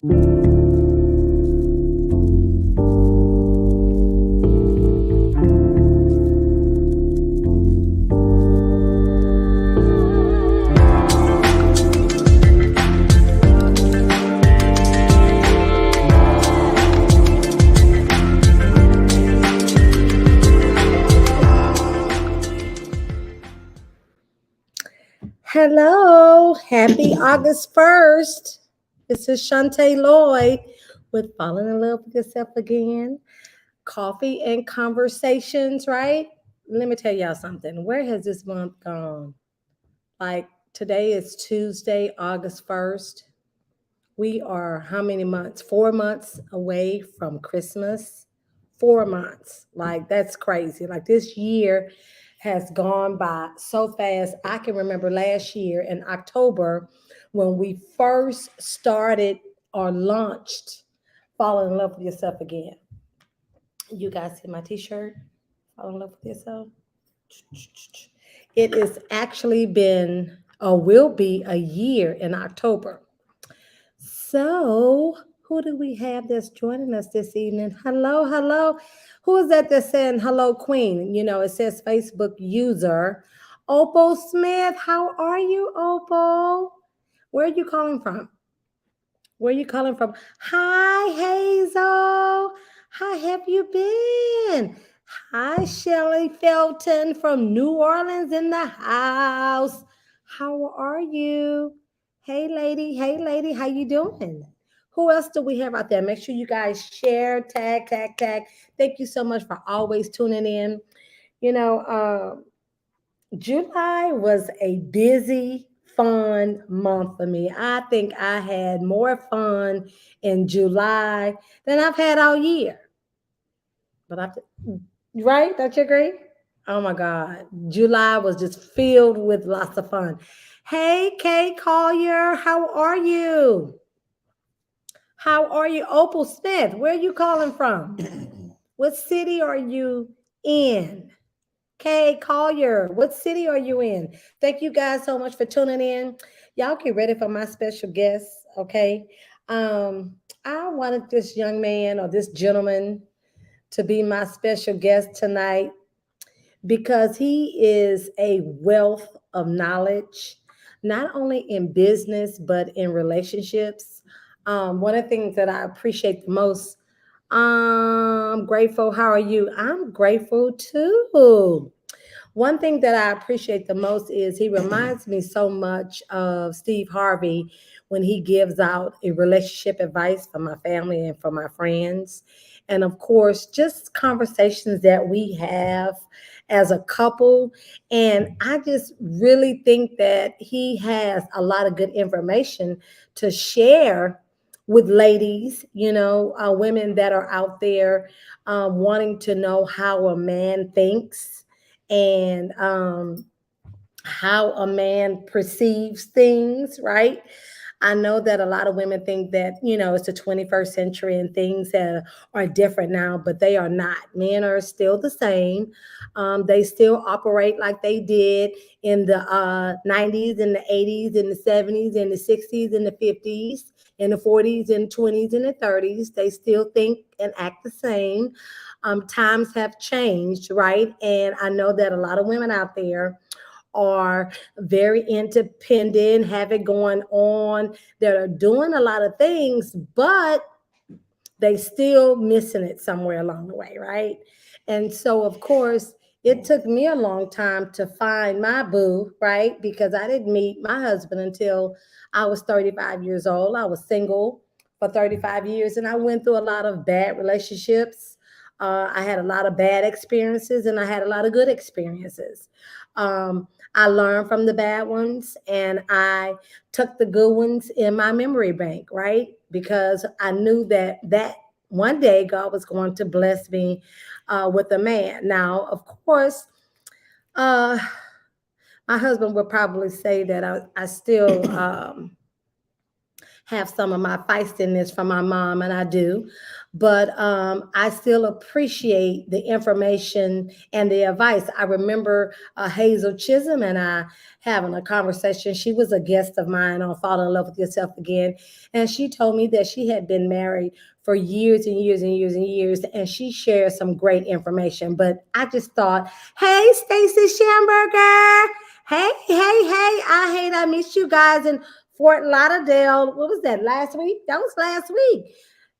Hello, happy August 1st. This is Chante Lloyd with Falling in Love with Yourself Again. Coffee and conversations, right? Let me tell y'all something. Where has this month gone? Like today is Tuesday, August 1st. We are how many months? 4 months away from Christmas. 4 months. Like that's crazy. Like this year has gone by so fast. I can remember last year in October when we first started or launched Fall in Love with Yourself Again. You guys see my t-shirt? Fall in love with yourself. It has actually been or will be a year in October. So, who do we have that's joining us this evening? Hello, hello. Who is that that's saying hello, Queen? You know, it says Facebook user Opal Smith. How are you, Opal? Where are you calling from? Where are you calling from? Hi, Hazel. How have you been? Hi, Shelly Felton from New Orleans in the house. How are you? Hey, lady. Hey, lady. How you doing? Who else do we have out there? Make sure you guys share, tag, tag, tag. Thank you so much for always tuning in. You know, July was a busy, fun month for me. I think I had more fun in July than I've had all year. But I, right? Don't you agree? Oh my God. July was just filled with lots of fun. Hey, Kay Collier, how are you? How are you? Opal Smith, where are you calling from? What city are you in? Kay Collier, what city are you in? Thank you guys so much for tuning in. Y'all get ready for my special guest, okay? Um, I wanted this young man or this gentleman to be my special guest tonight because he is a wealth of knowledge, not only in business, but in relationships. One of the things that I appreciate the most, I'm grateful. How are you? I'm grateful too. One thing that I appreciate the most is he reminds me so much of Steve Harvey when he gives out a relationship advice for my family and for my friends. And of course, just conversations that we have as a couple. And I just really think that he has a lot of good information to share with ladies, women that are out there wanting to know how a man thinks and how a man perceives things, right? I know that a lot of women think that, it's the 21st century and things are different now, but they are not. Men are still the same. They still operate like they did in the 90s and the 80s and the 70s and the 60s and the 50s and the 40s and 20s and the 30s. They still think and act the same. Times have changed, right? And I know that a lot of women out there are very independent, have it going on, that are doing a lot of things, but they still missing it somewhere along the way, right? And so, of course, it took me a long time to find my boo, right? Because I didn't meet my husband until I was 35 years old. I was single for 35 years and I went through a lot of bad relationships. I had a lot of bad experiences and I had a lot of good experiences. I learned from the bad ones and I took the good ones in my memory bank, right? Because I knew that one day God was going to bless me with a man. Now, of course, uh, my husband would probably say that I still have some of my feistiness from my mom, and I do. but I still appreciate the information and the advice. I remember Hazel Chisholm and I having a conversation. She was a guest of mine on Fall in Love with Yourself Again, and she told me that she had been married for years and years and years and years, and she shared some great information. But I just thought, hey, Stacy Schamberger, hey, I hate I missed you guys in Fort Lauderdale. What was that, last week? That was last week.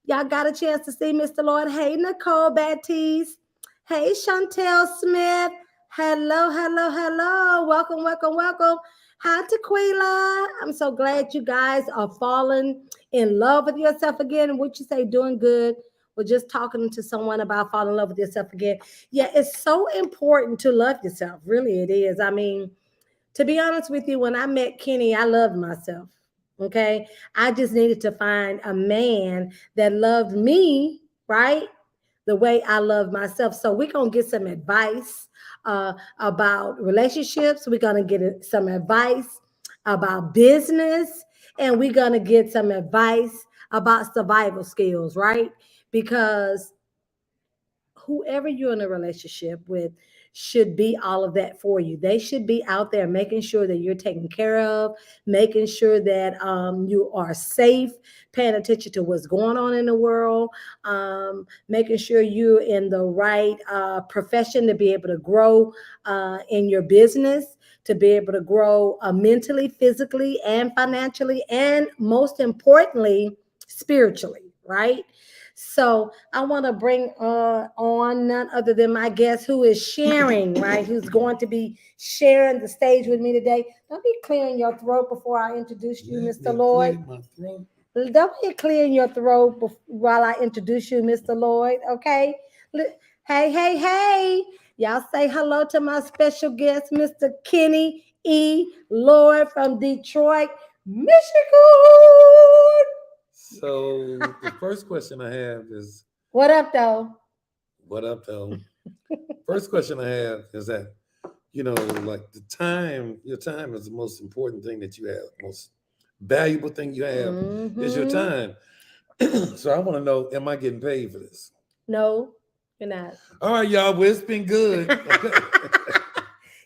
Y'all got a chance to see Mr. Lloyd. Hey, Nicole Baptiste. Hey, Chantel Smith. Hello. Welcome. Hi, Tequila. I'm so glad you guys are falling in love with yourself again. What you say, doing good. We're just talking to someone about falling in love with yourself again. Yeah, it's so important to love yourself. Really, it is. I mean, to be honest with you, when I met Kenny, I loved myself. Okay. I just needed to find a man that loved me, right? The way I love myself. So we're going to get some advice about relationships. We're going to get some advice about business. And we're going to get some advice about survival skills, right? Because whoever you're in a relationship with should be all of that for you. They should be out there making sure that you're taken care of, making sure that you are safe, paying attention to what's going on in the world, making sure you're in the right profession to be able to grow in your business, to be able to grow mentally, physically, and financially, and most importantly, spiritually, right? So I want to bring on none other than my guest who is sharing, right? Who's going to be sharing the stage with me today. Don't be clearing your throat before I introduce you, Mr. Lloyd. Don't be clearing your throat while I introduce you, Mr. Lloyd. Okay. Hey. Y'all say hello to my special guest, Mr. Kenny E. Lloyd from Detroit, Michigan. So the first question I have is, what up, though? What up, though? First question I have is that, like your time is the most important thing that you have. Most valuable thing you have is your time. So I want to know, am I getting paid for this? No, you're not. All right, y'all. Well, it's been good.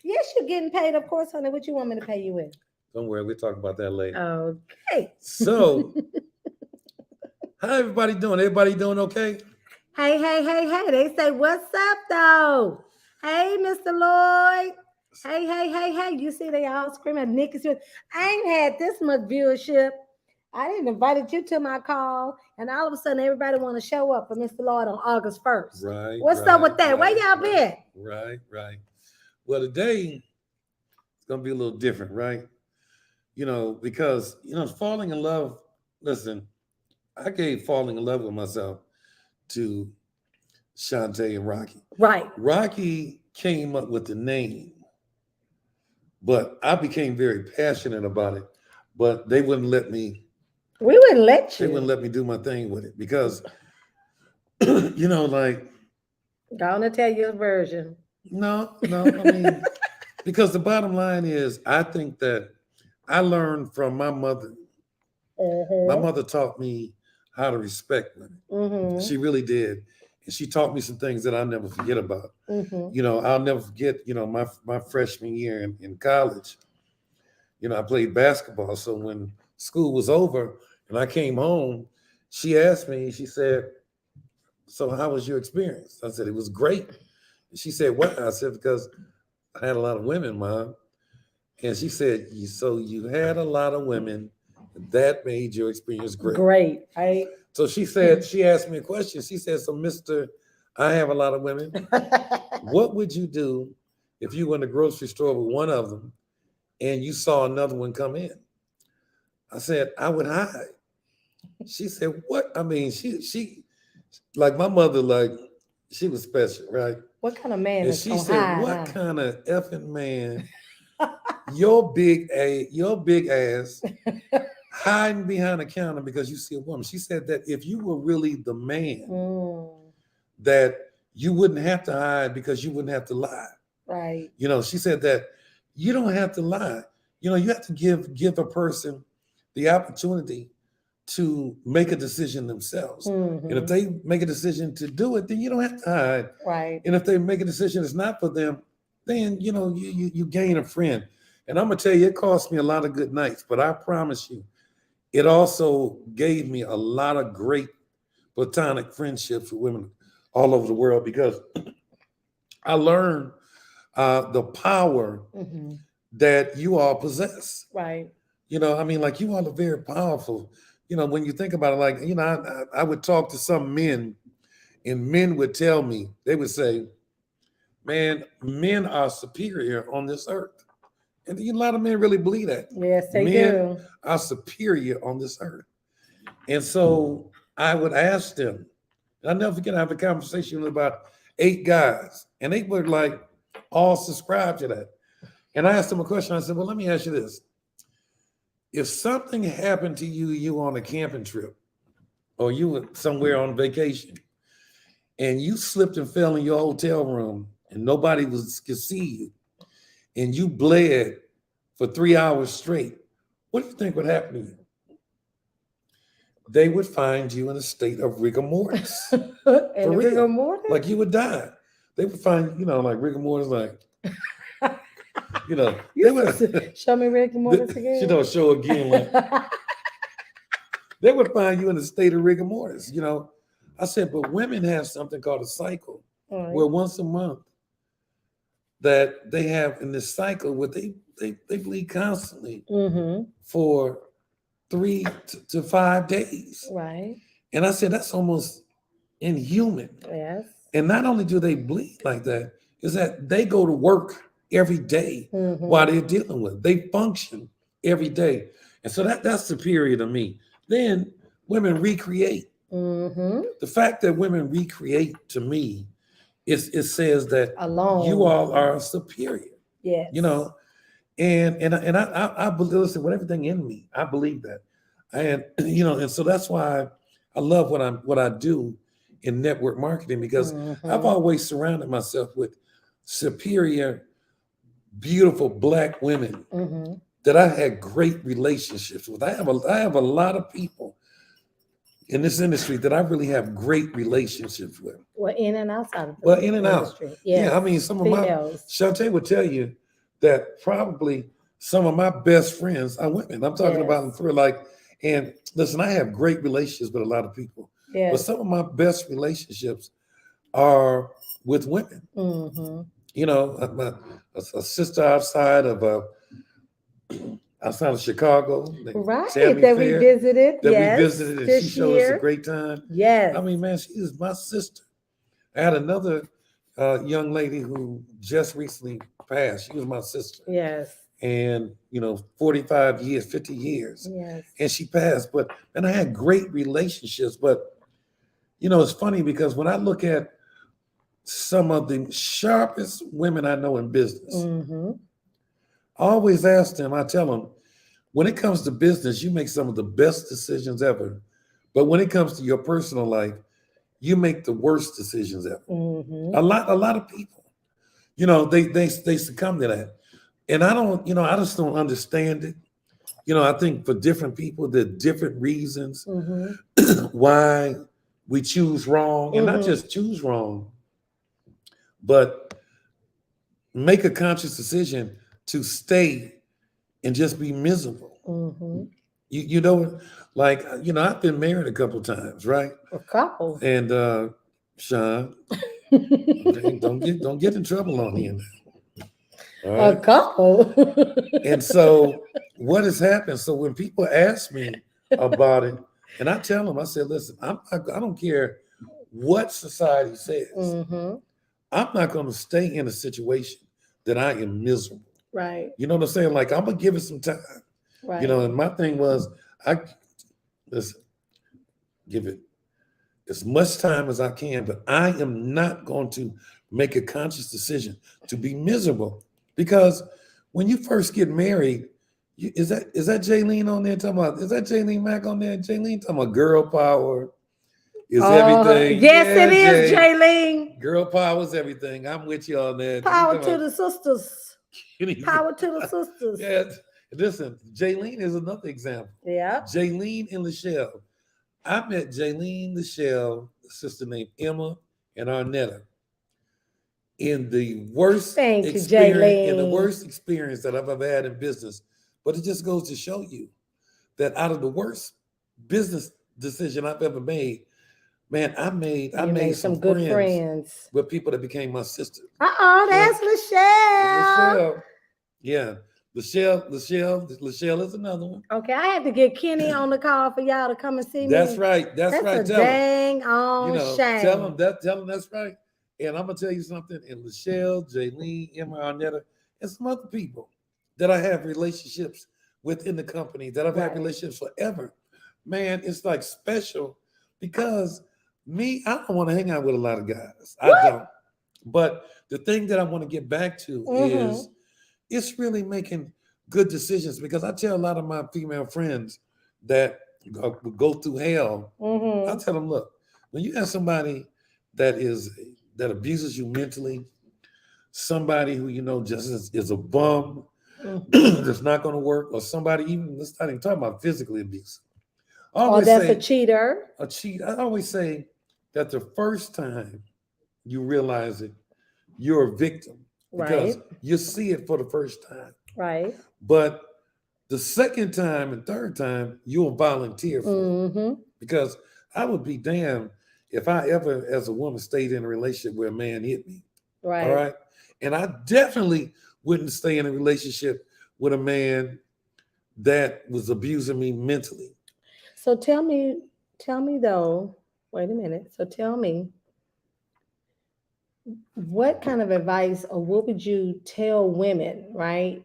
Yes, you're getting paid, of course, honey. What you want me to pay you with? Don't worry, we'll talk about that later. Okay. So, how everybody doing? Everybody doing okay? Hey. They say, what's up, though? Hey, Mr. Lloyd. Hey. You see, they all screaming. Nikki Smith. I ain't had this much viewership. I didn't invited you to my call, and all of a sudden, everybody want to show up for Mr. Lloyd on August 1st. Right. What's up with that? Where y'all been? Right. Well, today it's gonna be a little different, right? Because falling in love. Listen, I gave falling in love with myself to Chante and Rocky. Right. Rocky came up with the name, but I became very passionate about it. But they wouldn't let me. We wouldn't let you. They wouldn't let me do my thing with it because, like. Gonna tell your version. No. I mean, because the bottom line is, I think that I learned from my mother. My mother taught me how to respect women. She really did. And she taught me some things that I'll never forget about. I'll never forget, my freshman year in college, I played basketball. So when school was over and I came home, she asked me, she said, so how was your experience? I said, it was great. And she said, what? I said, because I had a lot of women, Mom. And she said, so you had a lot of women. That made your experience great. Great, right? So she said, she asked me a question. She said, so Mr. I have a lot of women. What would you do if you were in the grocery store with one of them and you saw another one come in? I said, I would hide. She said, what? I mean, she like my mother, like she was special, right? What kind of man and is she said, what kind of effing man, your big ass hiding behind the counter because you see a woman. She said that if you were really the man, that you wouldn't have to hide because you wouldn't have to lie. Right. She said that you don't have to lie. You have to give a person the opportunity to make a decision themselves. Mm-hmm. And if they make a decision to do it, then you don't have to hide. Right. And if they make a decision that's not for them, then you gain a friend. And I'm gonna tell you, it cost me a lot of good nights, but I promise you, it also gave me a lot of great platonic friendships with women all over the world because I learned the power that you all possess. Right. I mean, like you all are very powerful. When you think about it, like, I would talk to some men and men would tell me, they would say, man, men are superior on this earth. And a lot of men really believe that. Yes, they men do. are superior on this earth. And so I would ask them, and I'll never forget, I have a conversation with about 8 guys, and they were like all subscribed to that. And I asked them a question. I said, well, let me ask you this. If something happened to you on a camping trip, or you were somewhere on vacation, and you slipped and fell in your hotel room, and nobody could see you, and you bled for 3 hours straight, what do you think would happen to you? They would find you in a state of rigor mortis. And rigor mortis? Like you would die. They would find, like rigor mortis, like, they would show me rigor mortis again. Show again. Like, they would find you in a state of rigor mortis. I said, but women have something called a cycle, where once a month that they have in this cycle where they bleed constantly for 3 to 5 days. Right. And I said, that's almost inhuman. Yes. And not only do they bleed like that, is that they go to work every day while they're dealing with it. They function every day. And so that's superior to me. Then women recreate. The fact that women recreate, to me, it says that you all are superior. Yes. And I believe, listen, with everything in me, I believe that. And and so that's why I love what I do in network marketing, because I've always surrounded myself with superior, beautiful Black women that I had great relationships with. I have a lot of people in this industry that I really have great relationships with. Well, in and outside of the in and industry. Out. Yes. Yeah, I mean, some of my Chante would tell you that probably some of my best friends are women. I'm talking about them through and listen, I have great relationships with a lot of people. Yes. But some of my best relationships are with women. A sister outside of Chicago. Right, that we visited. And she showed us a great time. Yes. I mean, man, she is my sister. I had another young lady who just recently passed. She was my sister. Yes. And 45 years, 50 years. Yes. And she passed. And I had great relationships. But it's funny because when I look at some of the sharpest women I know in business, I always ask them, I tell them, when it comes to business, you make some of the best decisions ever. But when it comes to your personal life, you make the worst decisions ever. A lot of people, they succumb to that. And I don't, I just don't understand it. I think for different people, there are different reasons why we choose wrong, and not just choose wrong, but make a conscious decision to stay and just be miserable. I've been married a couple times, right? A couple. And Sean, don't get in trouble on here now. Right. A couple. And so what has happened? So when people ask me about it, and I tell them, I said, listen, I don't care what society says. I'm not going to stay in a situation that I am miserable. Right. You know what I'm saying? Like, I'm going to give it some time. Right. And my thing was, give it as much time as I can, but I am not going to make a conscious decision to be miserable. Because when you first get married, is that Jaylene on there talking about, is that Jaylene Mack on there? Jaylene talking about girl power is everything. Yes, it is, Jaylene. Girl power is everything. I'm with you on that. Power to the sisters. Power to the sisters. Yeah, Listen, Jaylene is another example. Yeah. Jaylene and Lachelle. I met Jaylene, Lachelle, a sister named Emma, and Arnetta in the worst Thank you, experience, in the Jaylene. worst experience that I've ever had in business. But it just goes to show you that out of the worst business decision I've ever made, man, I made some good friends with people that became my sisters. That's Lachelle. Lachelle, yeah. Lachelle is another one. Okay, I had to get Kenny on the call for y'all to come and see That's me. right. That's right. A dang on shame. Tell them that's right. And I'm gonna tell you something. And Lachelle, Jaylene, Emma, Arnetta, and some other people that I have relationships within the company that I've had relationships forever. Man, it's like special because me, I don't want to hang out with a lot of guys. I don't. But the thing that I want to get back to is it's really making good decisions because I tell a lot of my female friends that go through hell. I tell them, look, when you have somebody that abuses you mentally, somebody who just is a bum, that's not going to work, or somebody even let's not even talk about physically abuse. A cheater. A cheat. I always say that the first time you realize it, you're a victim because you see it for the first time. Right. But the second time and third time, you'll volunteer for it. Because I would be damned if I ever, as a woman, stayed in a relationship where a man hit me. Right. All right. And I definitely wouldn't stay in a relationship with a man that was abusing me mentally. So tell me though, wait a minute. So tell me, what kind of advice or what would you tell women, right?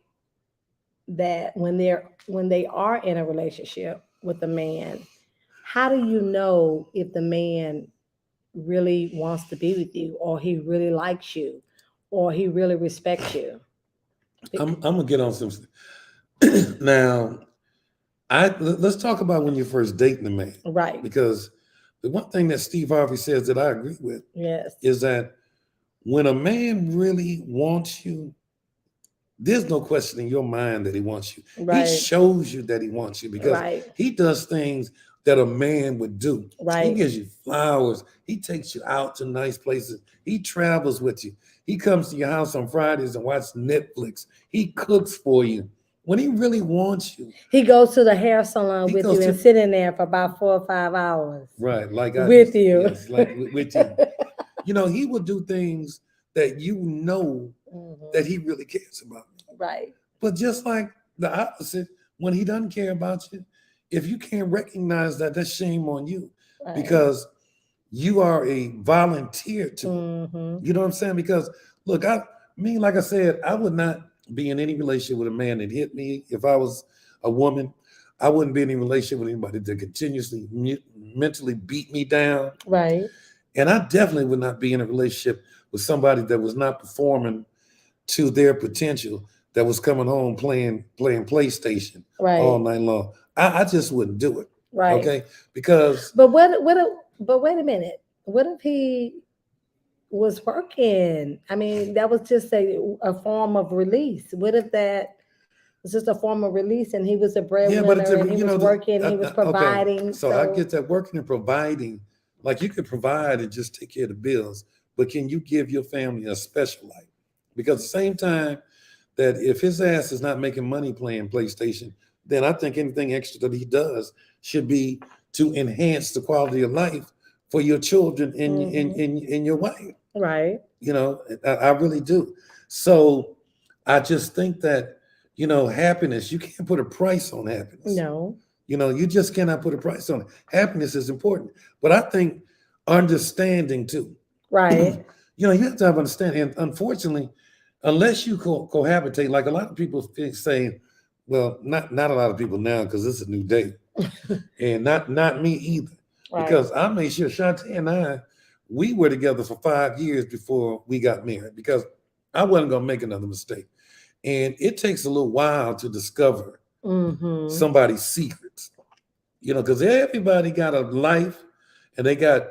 That when they are in a relationship with a man, how do you know if the man really wants to be with you or he really likes you or he really respects you? I'm gonna get on some now. Let's talk about when you're first dating a man, right? Because the one thing that Steve Harvey says that I agree with, is that when a man really wants you, there's no question in your mind that he wants you. Right. He shows you that he wants you because he does things that a man would do. Right. He gives you flowers. He takes you out to nice places. He travels with you. He comes to your house on Fridays and watches Netflix. He cooks for you. When he really wants you, he goes to the hair salon with you and sit in there for about 4 or 5 hours. Right, like with you. Yes, like with you. He will do things that that he really cares about you. Right. But just like the opposite, when he doesn't care about you, if you can't recognize that, that's shame on you. Right. Because you are a volunteer to him. You know what I'm saying? Because look, like I said, I would not be in any relationship with a man that hit me. If I was a woman, I wouldn't be in any relationship with anybody that continuously mentally beat me down. Right. And I definitely would not be in a relationship with somebody that was not performing to their potential, that was coming home playing PlayStation all night long. I just wouldn't do it. Right. Okay. Because but wait a minute. What if he was working? I mean, that was just a form of release. What if that was just a form of release and he was a breadwinner and he was working, he was providing. Okay. So I get that, working and providing. Like, you could provide and just take care of the bills, but can you give your family a special life? Because at the same time that if his ass is not making money playing PlayStation, then I think anything extra that he does should be to enhance the quality of life for your children and your wife. Right. I really do. So I just think that, happiness, you can't put a price on happiness. No. You just cannot put a price on it. Happiness is important. But I think understanding too. Right. You have to have understanding. And unfortunately, unless you cohabitate, like a lot of people say, well, not a lot of people now, because this is a new day. And not me either. Right. Because I made sure Chante and I, we were together for 5 years before we got married, because I wasn't going to make another mistake. And it takes a little while to discover somebody's secrets, because everybody got a life, and they got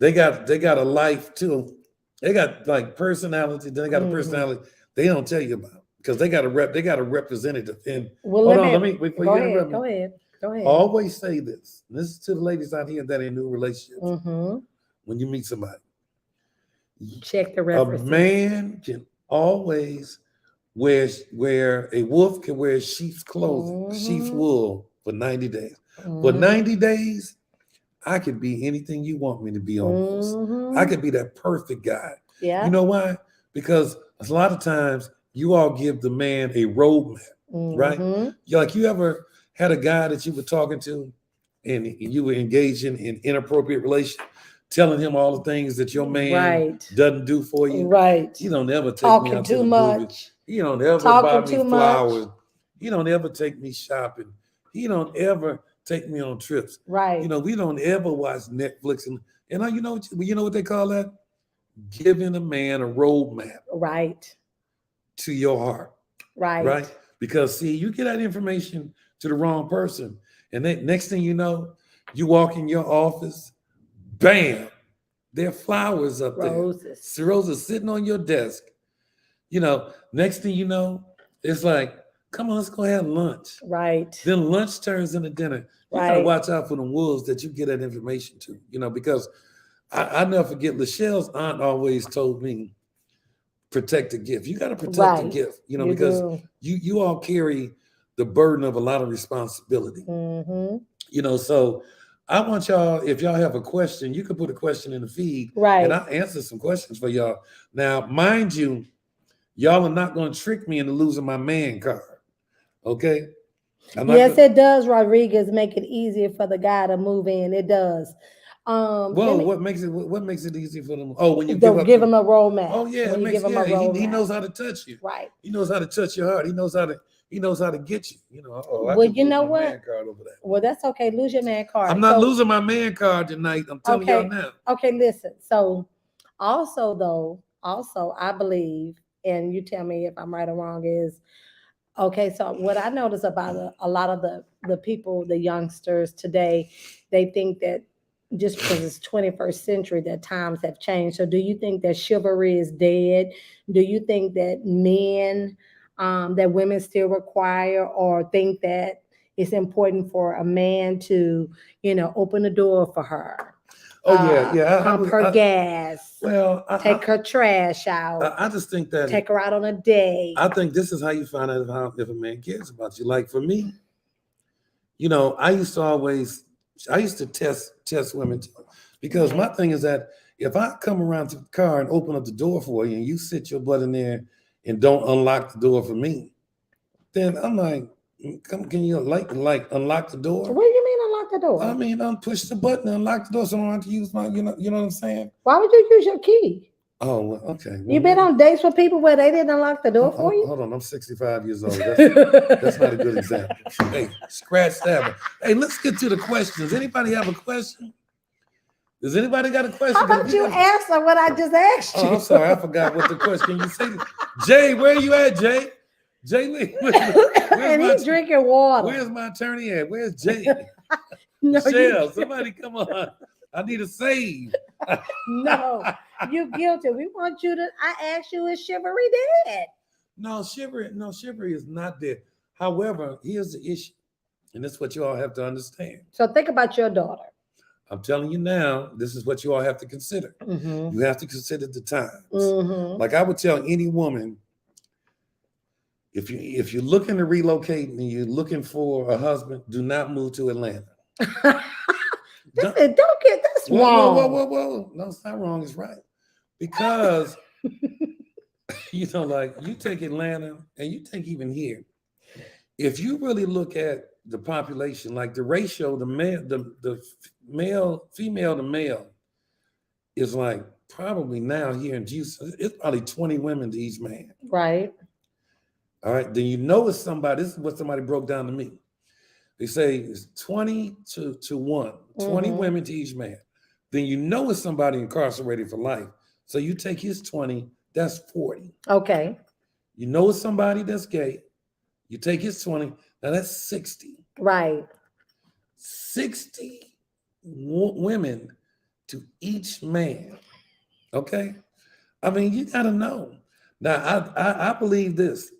a life too. They got like personality. They got a personality they don't tell you about, because they got a representative. And Well, hold on, let me before go you ahead. interrupt me. Go ahead. Go ahead. Always say this. This is to the ladies out here that are in new relationships. Mm-hmm. When you meet somebody, Check the a references. man can always wear a wolf can wear sheep's clothing, sheep's wool for 90 days. For 90 days, I could be anything you want me to be almost. I could be that perfect guy. Yeah. You know why? Because a lot of times you all give the man a roadmap, right? Like you ever had a guy that you were talking to and you were engaging in inappropriate relations, telling him all the things that your man doesn't do for you. Right. You don't ever take talking me out too to the much. movies. You don't ever buy me flowers. You don't ever take me shopping. You don't ever take me on trips. Right. You know, we don't ever watch Netflix and you know what they call that? Giving a man a roadmap. Right. To your heart. Right. Right. Because see, you get that information to the wrong person. And then next thing you know, you walk in your office, bam, there are flowers up there. Roses sitting on your desk. You know, next thing you know, it's like, come on, let's go have lunch. Right. Then lunch turns into dinner. You gotta watch out for the wolves that you get that information to, you know, because I never forget, Lachelle's aunt always told me, protect the gift. You got to protect the gift, you know, because you all carry the burden of a lot of responsibility. You know, so I want y'all, if y'all have a question, you can put a question in the feed, and I'll answer some questions for y'all. Now, mind you, y'all are not going to trick me into losing my man card, okay? Yes, it does, Rodriguez, make it easier for the guy to move in. It does. What makes it easy for them? Oh, when you give him a roadmap. Oh yeah, he knows how to touch you. Right. He knows how to touch your heart. He knows how to get you. You know. Well, you know what? Man card over there. Well, that's okay. Lose your man card. I'm not losing my man card tonight. I'm telling y'all now. Okay, listen. So, also I believe, and you tell me if I'm right or wrong, is okay. So what I notice about a lot of the people, the youngsters today, they think that just because it's 21st century that times have changed. So do you think that chivalry is dead? Do you think that men, that women still require or think that it's important for a man to, open the door for her? Oh yeah. Pump her gas. Well, take her trash out. I just think that take her out on a date. I think this is how you find out if a man cares about you. Like for me, I used to test women because my thing is that if I come around to the car and open up the door for you and you sit your butt in there and don't unlock the door for me, then I'm like, can you like unlock the door? What do you mean unlock the door? I mean, push the button and unlock the door so I don't have to use my, you know what I'm saying? Why would you use your key? Oh, well, okay. Well, you been on dates with people where they didn't unlock the door for you? Hold on, I'm 65 years old. That's not a good example. Hey, scratch that. Hey, let's get to the questions. Anybody have a question? Does anybody got a question? How about you answer what I just asked you? Oh, I'm sorry, I forgot what the question. You say, Jay, where you at, Jay? Jay Lee. And he's drinking water. Where's my attorney at? Where's Jay? Michelle, somebody come on. I need a save. No, you guilty. We want you to. I asked you, is chivalry dead? No, chivalry is not dead. However, here's the issue, and this is what you all have to understand. So think about your daughter. I'm telling you now, this is what you all have to consider. You have to consider the times. Like I would tell any woman, if you're looking to relocate and you're looking for a husband, do not move to Atlanta. Don't get this wrong. Whoa. No, it's not wrong. It's right. Because, like you take Atlanta and you take even here. If you really look at the population, like the ratio, the female to male is like probably now here in Houston, it's probably 20 women to each man. Right. All right. Then it's somebody, this is what somebody broke down to me. They say it's 20 to 1, 20 women to each man. Then it's somebody incarcerated for life. So you take his 20, that's 40. Okay. It's somebody that's gay. You take his 20, now that's 60. Right. 60 women to each man. Okay? I mean, you got to know. Now, I believe this,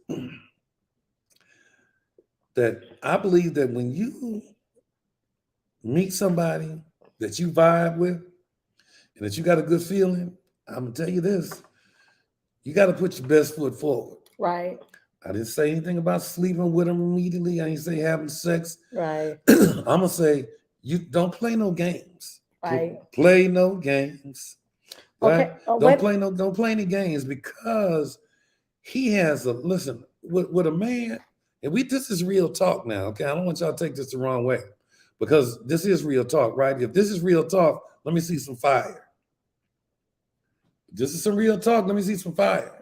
that I believe that when you meet somebody that you vibe with and that you got a good feeling, I'm gonna tell you this, you got to put your best foot forward. Right. I didn't say anything about sleeping with them immediately. I didn't say having sex. Right. I'm gonna say you don't play no games. Right. Play no games. Right? Okay. Oh, wait. Don't play any games, because he has a listen with a man, and this is real talk now. Okay, I don't want y'all to take this the wrong way, because this is real talk, right? If this is real talk, let me see some fire. This is some real talk. Let me see some fire.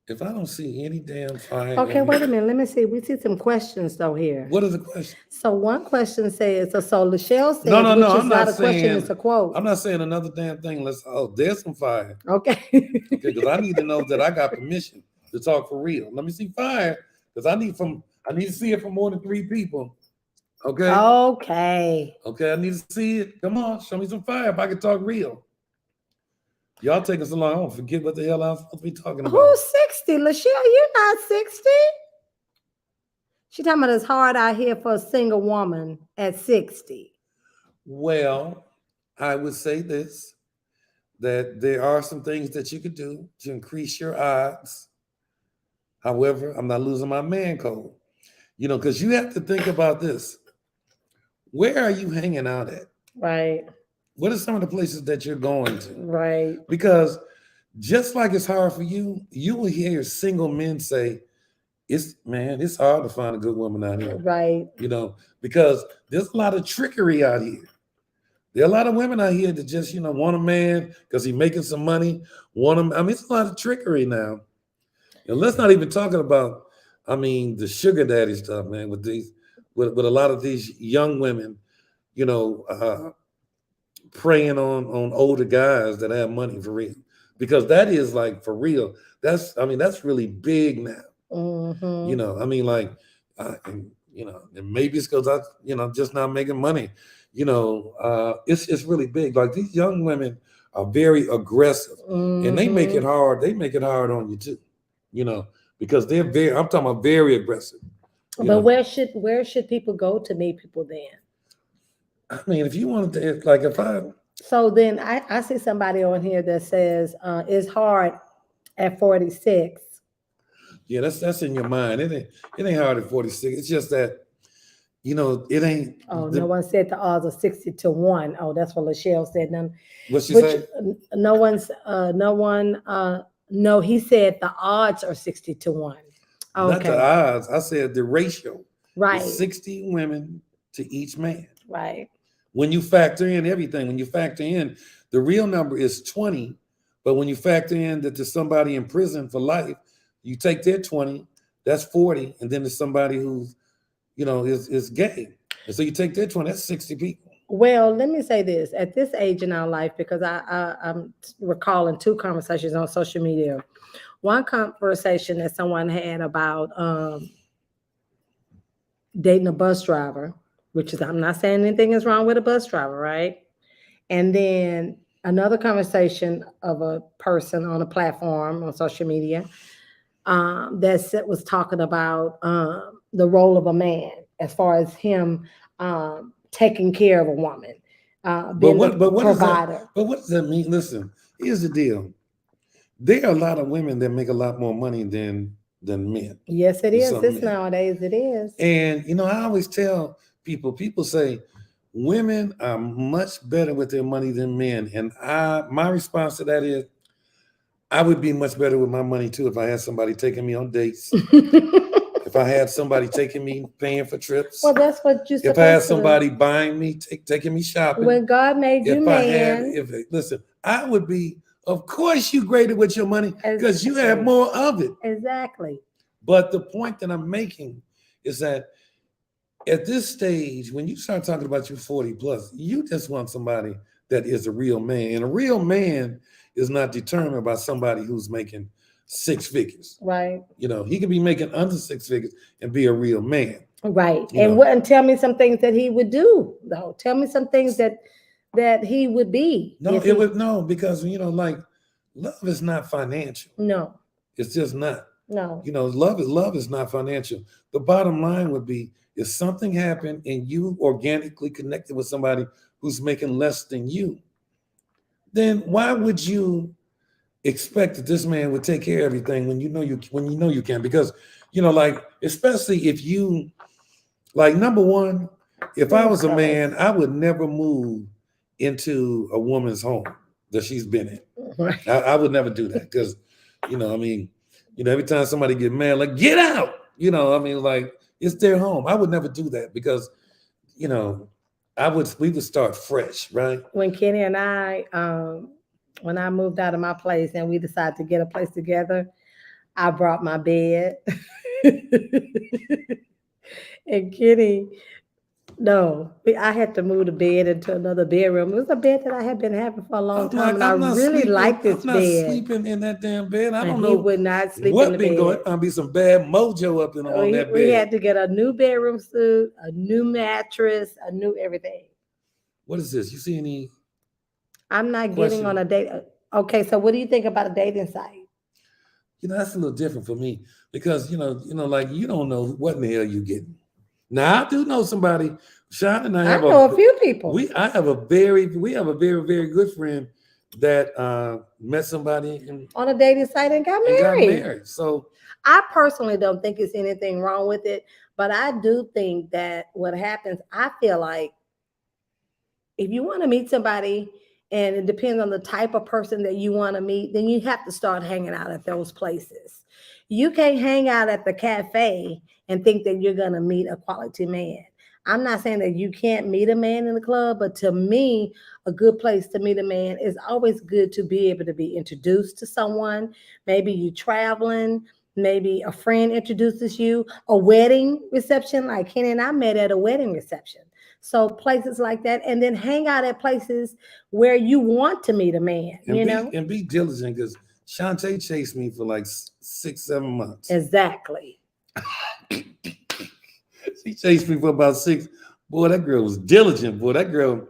If I don't see any damn fire. Okay, wait a minute. Let me see. We see some questions though here. What are the questions? So one question says, so Lachelle says, No, which is I'm not not a question, saying, it's a quote. I'm not saying another damn thing. There's some fire. Okay. Okay, because I need to know that I got permission to talk for real. Let me see fire, because I need to see it from more than 3 people. Okay. Okay. Okay, I need to see it. Come on, show me some fire if I can talk real. Y'all taking so long, I don't forget what the hell I'm supposed to be talking about. Who's 60? Lachelle, you're not 60. She talking about it's hard out here for a single woman at 60. Well, I would say this, that there are some things that you could do to increase your odds. However, I'm not losing my man code. Because you have to think about this. Where are you hanging out at? Right. What are some of the places that you're going to? Right. Because just like it's hard for you, you will hear single men say, it's hard to find a good woman out here. Right. Because there's a lot of trickery out here. There are a lot of women out here that just, want a man because he's making some money, want him. I mean, it's a lot of trickery now. And let's not even talking about, the sugar daddy stuff, man, with a lot of these young women, preying on older guys that have money for real, because that is like for real. That's really big now. Mm-hmm. And maybe it's because I'm just not making money. It's really big. Like, these young women are very aggressive, and they make it hard. They make it hard on you too, because I'm talking about very aggressive. But where should people go to meet people then? If you wanted to, So then I see somebody on here that says it's hard at 46. Yeah, that's in your mind. It ain't hard at 46. It's just that, it ain't. Oh, no one said the odds are 60-1. Oh, that's what Lachelle said. What'd she say? No, he said the odds are 60-1. Okay. Not the odds. I said the ratio. Right. 60 women to each man. Right. When you factor in everything, when you factor in the real number is 20, but when you factor in that there's somebody in prison for life, you take their 20, that's 40, and then there's somebody who's, is gay. And so you take their 20, that's 60 people. Well, let me say this. At this age in our life, because I'm recalling 2 conversations on social media. One conversation that someone had about dating a bus driver, which is, I'm not saying anything is wrong with a bus driver, right? And then another conversation of a person on a platform on social media that was talking about the role of a man as far as him taking care of a woman, being a provider. But what does that mean? Listen, here's the deal. There are a lot of women that make a lot more money than men. Yes, it is. This nowadays it is. And I always tell people say women are much better with their money than men. And my response to that is, I would be much better with my money too if I had somebody taking me on dates. If I had somebody paying for trips. Well, that's what you. If I had somebody buying me, taking me shopping. When God made you man. Listen, I would be. Of course, you greater with your money because you have more of it. Exactly. But the point that I'm making is that at this stage, when you start talking about you 40 plus, you just want somebody that is a real man. And a real man is not determined by somebody who's making 6 figures. Right. He could be making under 6 figures and be a real man. Right. And tell me some things that he would do, though. Tell me some things that he would be. Because love is not financial. No. It's just not. No. Love is not financial. The bottom line would be if something happened and you organically connected with somebody who's making less than you, then why would you expect that this man would take care of everything when you know you can? Because like especially if you like number one, if I was a man, I would never move into a woman's home that she's been in. Right. I would never do that because every time somebody get mad, like get out, like it's their home. I would never do that because we would start fresh, right? When Kenny and I, when I moved out of my place and we decided to get a place together, I brought my bed. And Kenny, no, I had to move the bed into another bedroom. It was a bed that I had been having for a long time, and I really like this I'm not bed. sleeping in that damn bed. I don't And know. he would not sleep in What the been bed. going on? Be some bad mojo up on that bed. We had to get a new bedroom suit, a new mattress, a new everything. What is this? You see any? I'm not getting on a date. Okay, so what do you think about a dating site? That's a little different for me because like you don't know what in the hell you getting. Now I do know somebody. Sean and I know a few people. We have a very, very good friend that met somebody on a dating site and got married. So I personally don't think it's anything wrong with it, but I do think that what happens, I feel like if you want to meet somebody and it depends on the type of person that you want to meet, then you have to start hanging out at those places. You can't hang out at the cafe and think that you're going to meet a quality man. I'm not saying that you can't meet a man in the club, but to me, a good place to meet a man is always good to be able to be introduced to someone. Maybe you traveling, maybe a friend introduces you, a wedding reception, like Kenny and I met at a wedding reception. So places like that, and then hang out at places where you want to meet a man, and be diligent because Chante chased me for like 6-7 months. Exactly. She chased me for about 6. Boy, that girl was diligent. Boy, that girl.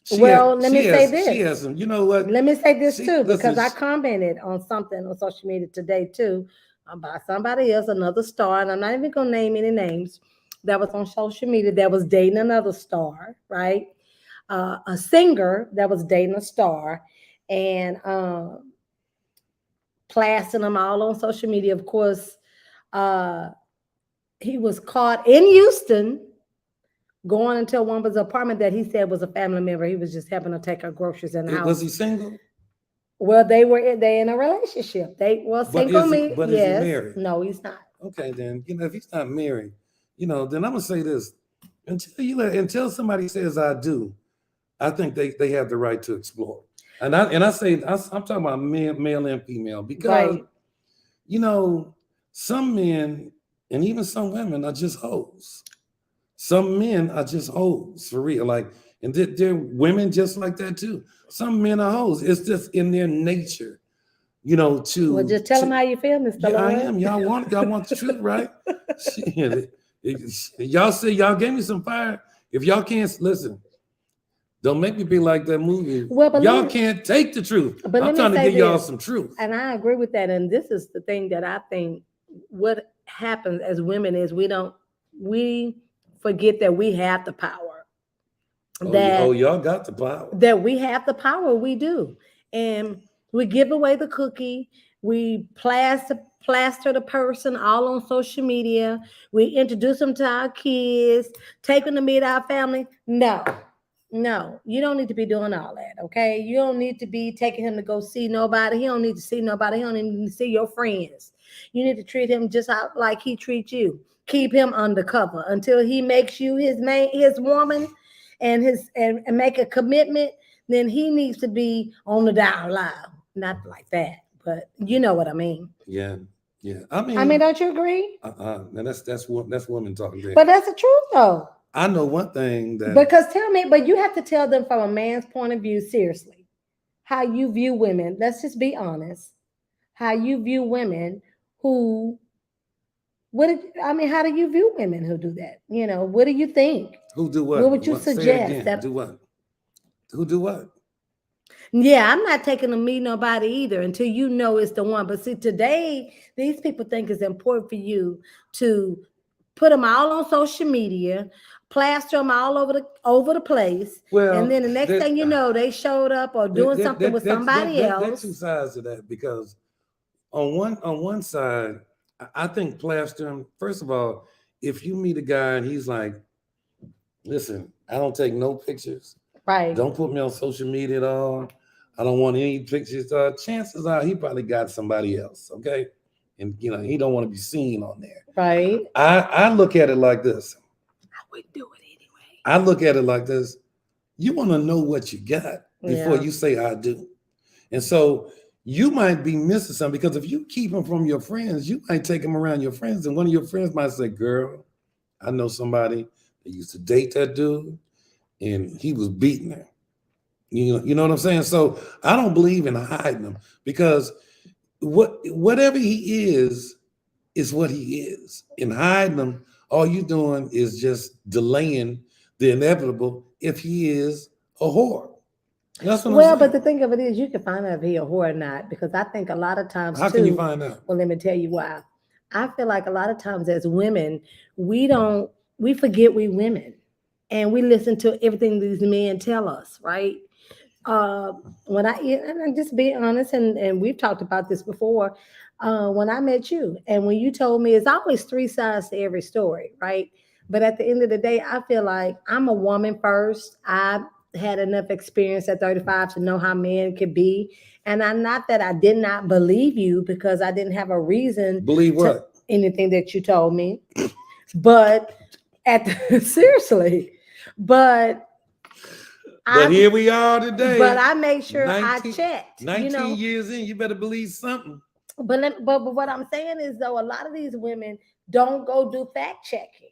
Let me say this. She has some. You know what? Let me say this too, because I commented on something on social media today too about somebody else, another star, and I'm not even gonna name any names, that was on social media that was dating another star, right? A singer that was dating a star, and plastered them all on social media. Of course, he was caught in Houston going into a woman's apartment that he said was a family member. He was just helping her take her groceries in the house. Was he single? Well, they in a relationship. Single. But is he married? No, he's not. Okay, then if he's not married, then I'm gonna say this: until somebody says I do, I think they have the right to explore. And I'm talking about male and female because some men and even some women are just hoes. Some men are just hoes for real. Like, and they're women just like that too. Some men are hoes. It's just in their nature, Well, just tell them how you feel, Mr. Lloyd. I am. Y'all want the truth, right? Y'all say y'all gave me some fire. If y'all can't listen, don't make me be like that movie. Well, y'all can't take the truth. But I'm trying to give y'all some truth. And I agree with that. And this is the thing that I think what happens as women is we forget that we have the power. Y'all got the power. That we have the power, we do. And we give away the cookie. We plaster the person all on social media. We introduce them to our kids, take them to meet our family. No, you don't need to be doing all that, okay? You don't need to be taking him to go see nobody. He don't need to see nobody. He don't even need to see your friends. You need to treat him just like he treats you. Keep him undercover until he makes you his woman and make a commitment. Then he needs to be on the down low. Not like that, but you know what I mean. Yeah. I mean, don't you agree? And that's women talking there. But that's the truth, though. I know one thing that because but you have to tell them from a man's point of view, seriously, how you view women. Let's just be honest. How you view women who how do you view women who do that? What do you think? Who do what? What would you suggest? Do what? Who do what? Yeah, I'm not taking to meet nobody either until you know it's the one. But see, today these people think it's important for you to put them all on social media, plaster them all over the place, and Well, then the next thing you know, they showed up or doing something with somebody that's two else. sides to that because on one side, I think plastering. First of all, if you meet a guy and he's like, "Listen, I don't take no pictures. Right, Don't put me on social media at all. I don't want any pictures." Chances are he probably got somebody else. Okay, and he don't want to be seen on there. right. I look at it like this. I wouldn't do it anyway. I look at it like this. You want to know what you got before Yeah. you say I do. And so you might be missing something because if you keep them from your friends, you might take them around your friends. And one of your friends might say, "Girl, I know somebody that used to date that dude and he was beating her." You know what I'm saying? So I don't believe in hiding them because whatever he is what he is. In hiding them, all you're doing is just delaying the inevitable if he is a whore. That's what I'm Well, but saying. the thing of it is, you can find out if he a whore or not, because I think a lot of times How can you too. find out? Well, let me tell you why. I feel like a lot of times as women, we don't we forget we women, and we listen to everything these men tell us, right? uh, when and I'm just being honest, and we've talked about this before. When I met you, and when you told me, it's always three sides to every story, right? But at the end of the day, I feel like I'm a woman first. I had enough experience at 35 to know how men could be, and I'm not that I did not believe you because I didn't have a reason Believe to what? anything that you told me. But seriously, but But I here we are but today, I made sure I 19, checked, 19 years in. You better believe something. but what I'm saying is though a lot of these women don't go do fact checking.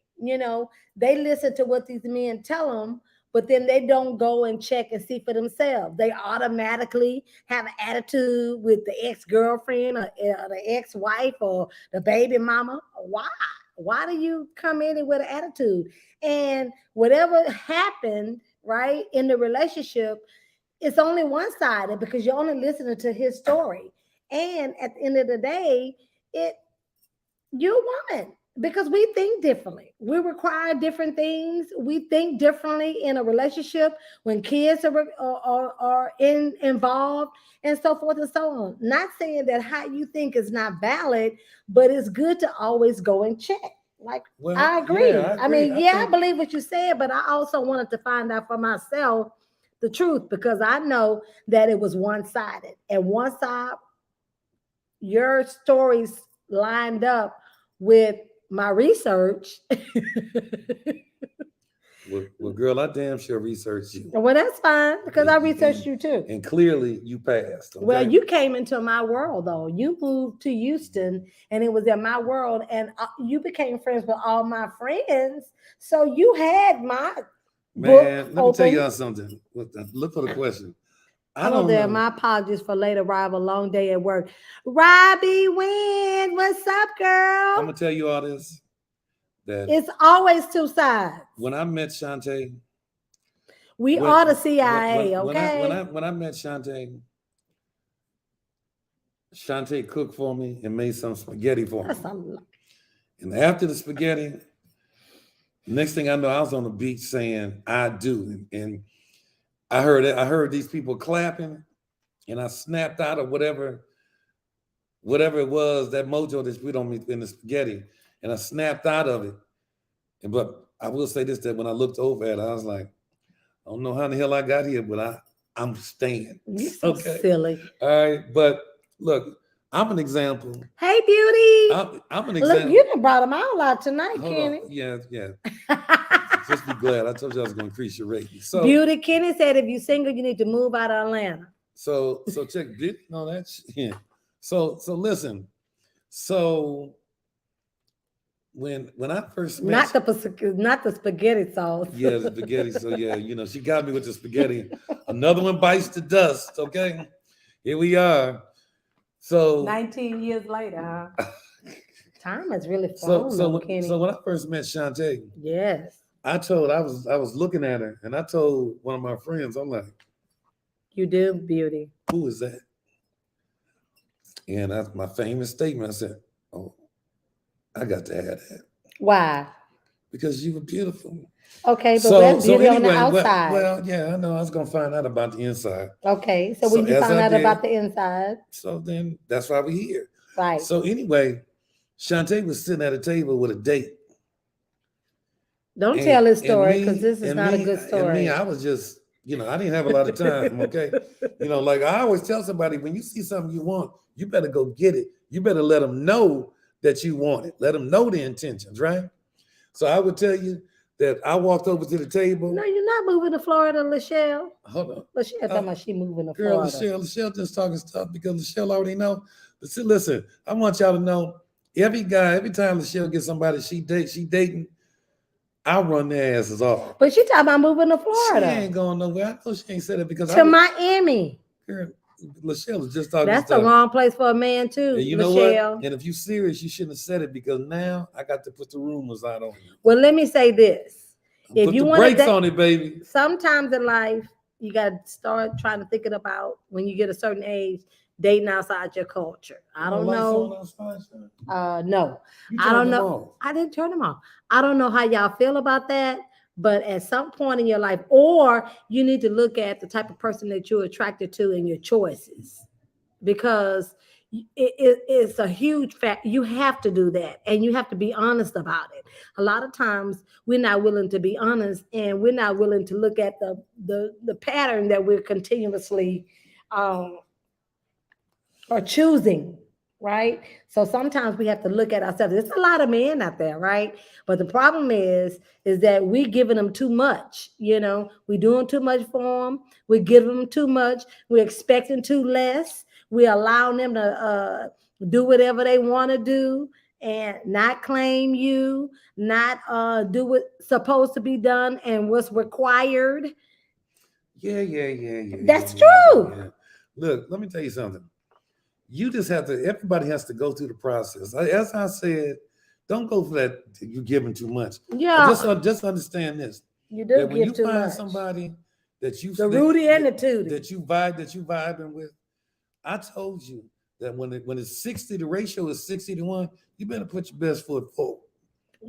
They listen to what these men tell them, but then they don't go and check and see for themselves. They automatically have an attitude with the ex-girlfriend or the ex-wife or the baby mama. Why? Why do you come in with an attitude? And whatever happened, right, in the relationship, it's only one-sided because you're only listening to his story. And at the end of the day, it you're a woman because we think differently. We require different things. We think differently in a relationship when kids are involved and so forth and so on. Not saying that how you think is not valid, but it's good to always go and check. Like, Well, I yeah, agree. I I agree. mean, I yeah, I think, believe what you said, but I also wanted to find out for myself the truth because I know that it was one sided. And one side, your stories lined up with my research. well, girl, I damn sure researched you. Well, that's fine because And, I researched and, you too. and clearly you passed, Well, okay? you came into my world though. You moved to Houston and it was in my world, and you became friends with all my friends. So you had my book Man, let me tell open. y'all something. Look for the question. I Hello don't there. know. My apologies for late arrival. Long day at work. Robbie Wynn, what's up, I'm girl? gonna tell you all this. That It's always two sides. when I met Chante, We when are the when CIA, when I when okay? I when I met Chante, Chante cooked for me and made some spaghetti for That's me. a lot. And after the spaghetti, next thing I know, I was on the beach saying "I do," and I heard these people clapping, and I snapped out of whatever it was, that mojo that's put on me in the spaghetti, and I snapped out of it. But I will say this: that when I looked over at it, I was like, I don't know how the hell I got here, but I'm staying. You so Okay. silly. All right. But look, I'm an example. Hey, beauty. I'm an Look, example. you done brought them all out tonight, Hold on. Kenny. Yeah, yeah. Just be glad. I told you I was gonna increase your rating. So Beauty Kenny said if you're single, you need to move out of Atlanta. so check no that yeah. So listen. So when I first met Not the spaghetti sauce. yeah, the spaghetti. So yeah, she got me with the spaghetti. Another one bites the dust. Okay. Here we are. So 19 years later, huh? Time has really so flown so though, when- so Kenny. when I first met Chante, Yes. I was looking at her and I told one of my friends, I'm like, You do, beauty. Who is that? And that's my famous statement. I said, oh, I got to have that. Why? Because you were beautiful. Okay, but that's beauty on the anyway, outside. yeah, I know I was gonna find out about the inside. Okay, so So when you as found I out did, about the inside, so then that's why we're here. right? So anyway, Chante was sitting at a table with a date. Don't tell this story because this is not a good story. And me, I was just, I didn't have a lot of time. Okay, like I always tell somebody, when you see something you want, you better go get it. You better let them know that you want it. Let them know the intentions, right? So I would tell you that I walked over to the table. No, you're not moving to Florida, Lachelle. Hold on. Lachelle talking about she moving to Girl, Florida. Lachelle just talking stuff because Lachelle already know. But see, listen, I want y'all to know, every time Lachelle gets somebody she dating, I run their asses off. But she talking about moving to Florida. She ain't going nowhere. I know she ain't said it because to Miami. Girl, Lachelle is just talking. That's the wrong place for a man too. And you know what? And if you serious, you shouldn't have said it because now I got to put the rumors out on you. Well, let me say this: if you want brakes on it, baby. Sometimes in life, you got to start trying to thinking about when you get a certain age, dating outside your culture. I don't know. No, I don't know. I didn't turn them off. I don't know how y'all feel about that. But at some point in your life, or you need to look at the type of person that you're attracted to and your choices, because it's a huge fact. You have to do that, and you have to be honest about it. A lot of times we're not willing to be honest, and we're not willing to look at the pattern that we're continuously are choosing. Right. So sometimes we have to look at ourselves. There's a lot of men out there, right? But the problem is that we giving them too much. We're doing too much for them. We're giving them too much. We're expecting too less. We're allowing them to do whatever they want to do and not claim you, not do what's supposed to be done and what's required. Yeah. That's true. Yeah. Look, let me tell you something. You just have to, everybody has to go through the process. As I said, don't go for that, you're giving too much. Yeah. Just understand this. You do give too much. When you find somebody that you... The Rudy and the Tootie. That you vibing with, I told you that when it's 60, the ratio is 60-1, you better put your best foot forward.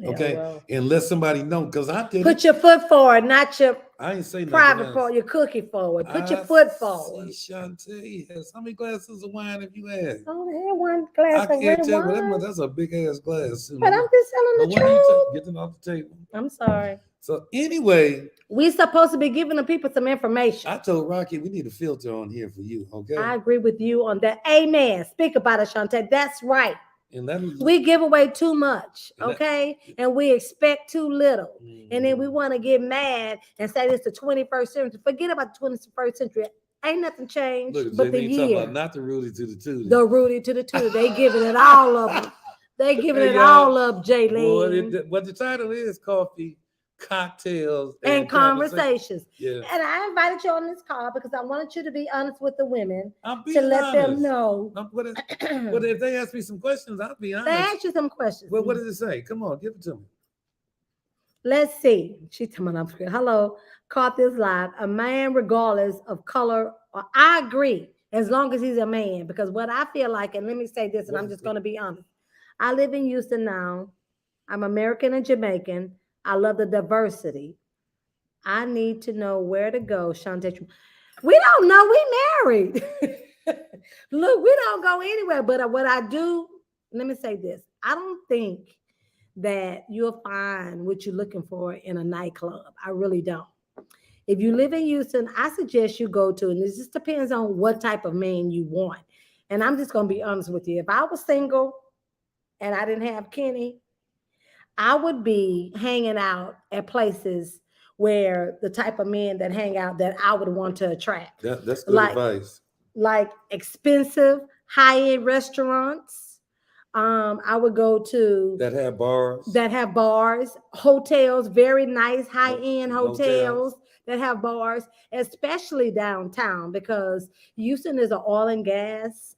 Okay, yeah, well, and let somebody know, because I did. Put your foot forward, not your. I ain't saying private forward. Your cookie forward. Put your foot forward. Chante has how many glasses of wine have you had? I only had one glass of red wine. That's a big ass glass. But I'm just telling the truth. Get them off the table. I'm sorry. So anyway, we supposed to be giving the people some information. I told Rocky we need a filter on here for you. Okay. I agree with you on that. Amen. Speak about it, Chante. That's right. We give away too much, okay? And we expect too little. Mm-hmm. And then we want to get mad and say this the 21st century. Forget about the 21st century. Ain't nothing changed. Look, but the year. About not the Rudy to the Tootie. The Rudy to the Tootie. They giving it all up. They giving it all up, Jaylene. What the title is, Coffee, Cocktails, and Conversations. Yeah. And I invited you on this call because I wanted you to be honest with the women. To let them know. But if they ask me some questions, I'll be honest. They ask you some questions. Well, what does it say? Come on, give it to me. Let's see. She's coming up here. Hello, caught this live. A man, regardless of color, I agree, as long as he's a man, because what I feel like, and let me say this, and I'm just going to be honest. I live in Houston now. I'm American and Jamaican. I love the diversity. I need to know where to go, Chante. We don't know. We married. Look, we don't go anywhere. But what I do, let me say this. I don't think that you'll find what you're looking for in a nightclub. I really don't. If you live in Houston, I suggest you go to, and this just depends on what type of man you want. And I'm just going to be honest with you. If I was single and I didn't have Kenny, I would be hanging out at places where the type of men that hang out that I would want to attract. That's good advice. Like expensive, high-end restaurants. I would go to that have bars, hotels, very nice, high-end hotels that have bars, especially downtown, because Houston is an oil and gas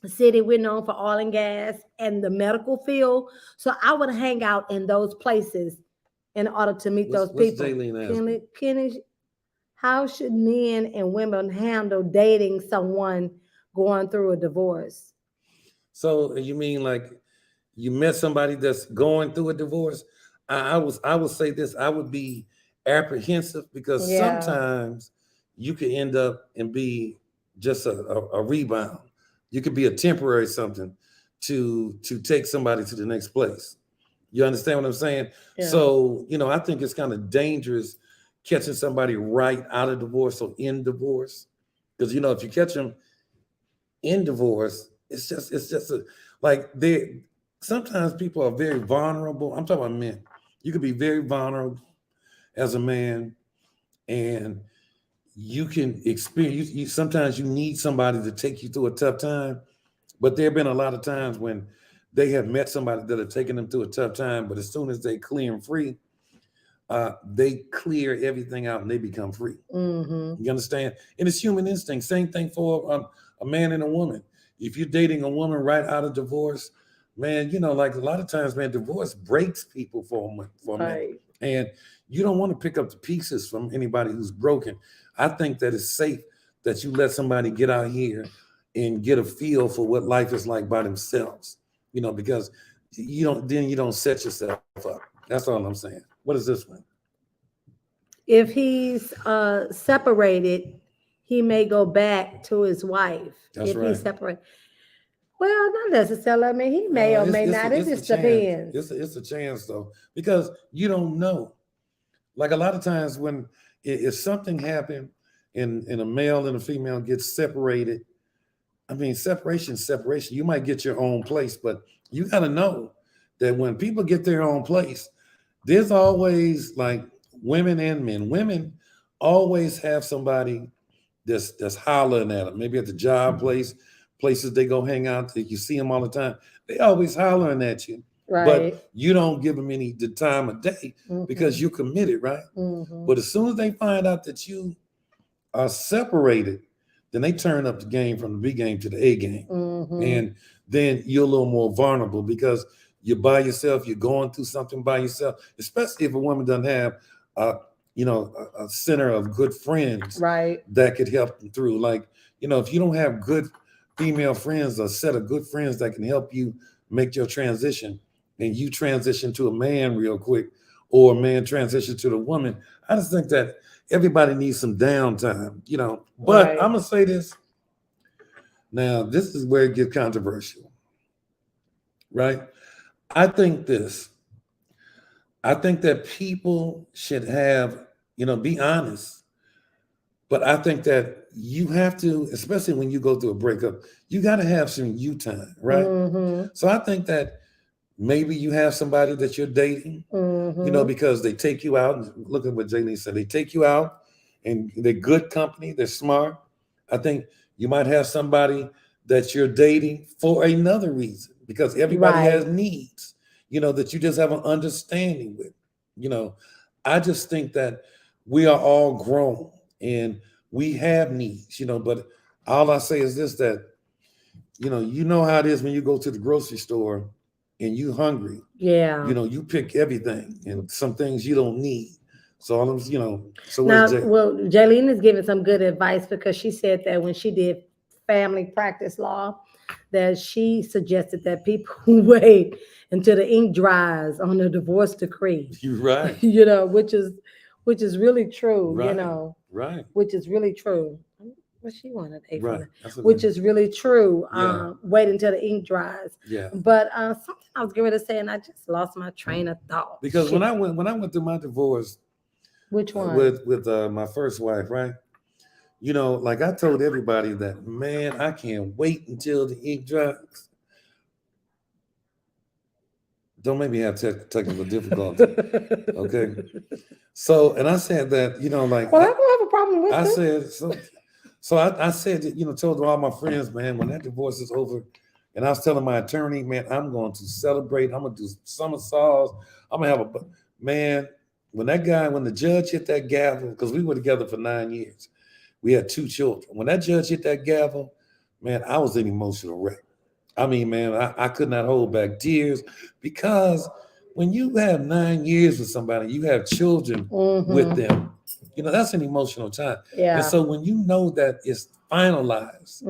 city. We're known for oil and gas and the medical field. So I would hang out in those places in order to meet those people. Kenny, How should men and women handle dating someone going through a divorce? So you mean like you met somebody that's going through a divorce? I would say this. I would be apprehensive because Yeah, sometimes you could end up and be just a rebound. You could be a temporary something to take somebody to the next place. You understand what I'm saying? yeah, So, I think it's kind of dangerous catching somebody right out of divorce or in divorce. Because, if you catch them in divorce, it's just like they sometimes people are very vulnerable. I'm talking about men. You could be very vulnerable as a man, and you can experience you sometimes you need somebody to take you through a tough time. But there have been a lot of times when they have met somebody that have taken them through a tough time, but as soon as they clear and free, they clear everything out and they become free. mm-hmm, You understand? And it's human instinct. Same thing for a man and a woman. If you're dating a woman right out of divorce, man, like a lot of times, man, divorce breaks people for a minute. right. And you don't want to pick up the pieces from anybody who's broken. I think that it's safe that you let somebody get out here and get a feel for what life is like by themselves, because you don't set yourself up. That's all I'm saying. What is this one? If he's separated, he may go back to his wife. That's If right. he's separated, well, not necessarily. I mean, he may or may not. It It's a just chance. depends. It's a chance though, because you don't know. Like a lot of times when if something happened and a male and a female get separated, I mean, separation. You might get your own place, but you got to know that when people get their own place, there's always like women and men. Women always have somebody that's hollering at them. Maybe at the job place, places they go hang out. You see them all the time. They always hollering at you, Right. but you don't give them any the time of day because Mm-hmm. you're committed, right? Mm-hmm. But as soon as they find out that you are separated, then they turn up the game from the B game to the A game. Mm-hmm. And then you're a little more vulnerable because you're by yourself, you're going through something by yourself, especially if a woman doesn't have a center of good friends Right. that could help them through. Like, if you don't have good female friends, a set of good friends that can help you make your transition, and you transition to a man real quick, or a man transition to the woman, I just think that everybody needs some downtime, But Right. I'm gonna say this. Now, this is where it gets controversial, right? I think this. I think that people should have, be honest. But I think that you have to, especially when you go through a breakup, you got to have some you time, right? Mm-hmm. So I think that maybe you have somebody that you're dating, Mm-hmm. because they take you out. Look at what Jaylee said. They take you out and they're good company. They're smart. I think you might have somebody that you're dating for another reason because everybody has Right. needs, that you just have an understanding with. You know, I just think that we are all grown and we have needs, but all I say is this, that, how it is when you go to the grocery store and you hungry, Yeah. you pick everything and some things you don't need. So all of so what is Now, Jay? well, Jaylene is giving some good advice because she said that when she did family practice law, that she suggested that people wait until the ink dries on the divorce decree. You're right. Which is really true. Right. Right. Which is really true. What she wanted a Right. from That's what which is really true. Yeah. Wait until the ink dries. Yeah. But something I was going to say, and I just lost my train of thought. Because Shit. when I went through my divorce Which one? with my first wife, right? Like I told everybody that, man, I can't wait until the ink dries. Don't make me have technical difficulty. Okay. So, and I said that, like Well, I don't have a problem with I it. said so. So I said, told all my friends, man, when that divorce is over, and I was telling my attorney, man, I'm going to celebrate. I'm gonna do somersaults. I'm gonna have a man. When the judge hit that gavel, because we were together for 9 years, we had 2 children. When that judge hit that gavel, man, I was an emotional wreck. I mean, man, I could not hold back tears because when you have 9 years with somebody, you have children with them, you know, that's an emotional time. Yeah. And so when you know that it's finalized,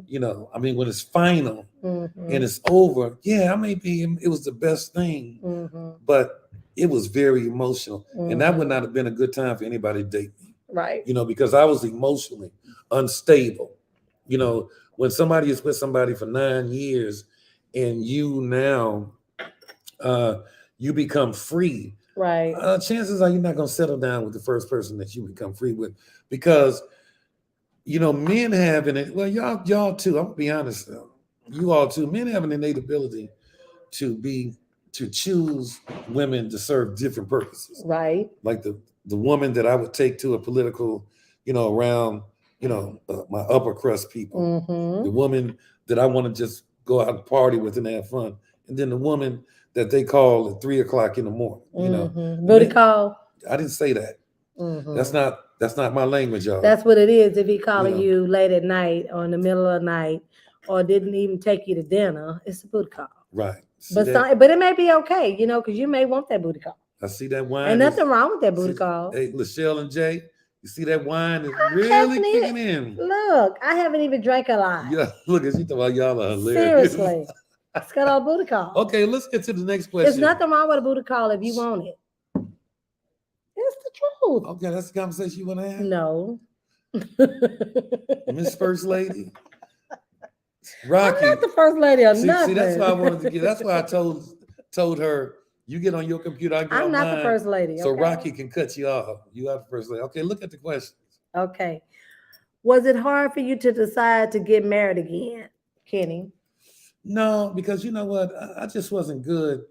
you know, I mean, when it's final and it's over, yeah, I may be, it was the best thing, but it was very emotional. And that would not have been a good time for anybody to date me. Right. You know, because I was emotionally unstable. You know, when somebody is with somebody for 9 years and you now you become free, right? Chances are you're not going to settle down with the first person that you become free with, because you know men have an, well, y'all too. I'm gonna be honest, you all too. Men have an innate ability to choose women to serve different purposes. Right. Like the woman that I would take to a political, you know, around, you know, my upper crust people. The woman that I want to just go out and party with and have fun, and then the woman that they call at 3 o'clock in the morning. You know, booty call. I didn't say that. That's not my language, y'all. That's what it is. If he calling you late at night or in the middle of the night, or didn't even take you to dinner, it's a booty call. Right. But it may be okay, you know, because you may want that booty call. I see that wine. Ain't nothing wrong with that booty call. Hey, Lachelle and Jay, you see that wine is really kicking in. Look, I haven't even drank a lot. Yeah, look, as you talking about, y'all are hilarious. Seriously. It's got a booty call. Okay, let's get to the next question. There's nothing wrong with a booty call if you want it. It's the truth. Okay, that's the conversation you want to have? No. Miss First Lady. Rocky. I'm not the first lady or nothing. See, that's why I wanted to get. That's why I told her, you get on your computer, I get on mine. I'm not the first lady. So Rocky can cut you off. You are the first lady. Okay, look at the questions. Okay. Was it hard for you to decide to get married again, Kenny? No, because you know what? I just wasn't good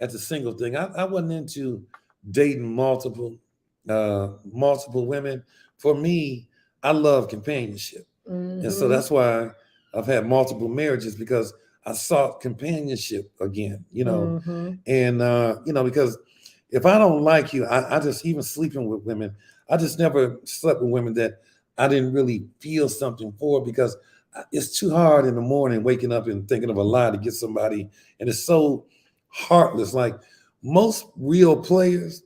at the single thing. I wasn't into dating multiple women. For me, I love companionship. And so that's why I've had multiple marriages, because I sought companionship again, you know. And you know, because if I don't like you, I just, even sleeping with women, I just never slept with women that I didn't really feel something for, because it's too hard in the morning waking up and thinking of a lie to get somebody, and it's so heartless. Like most real players,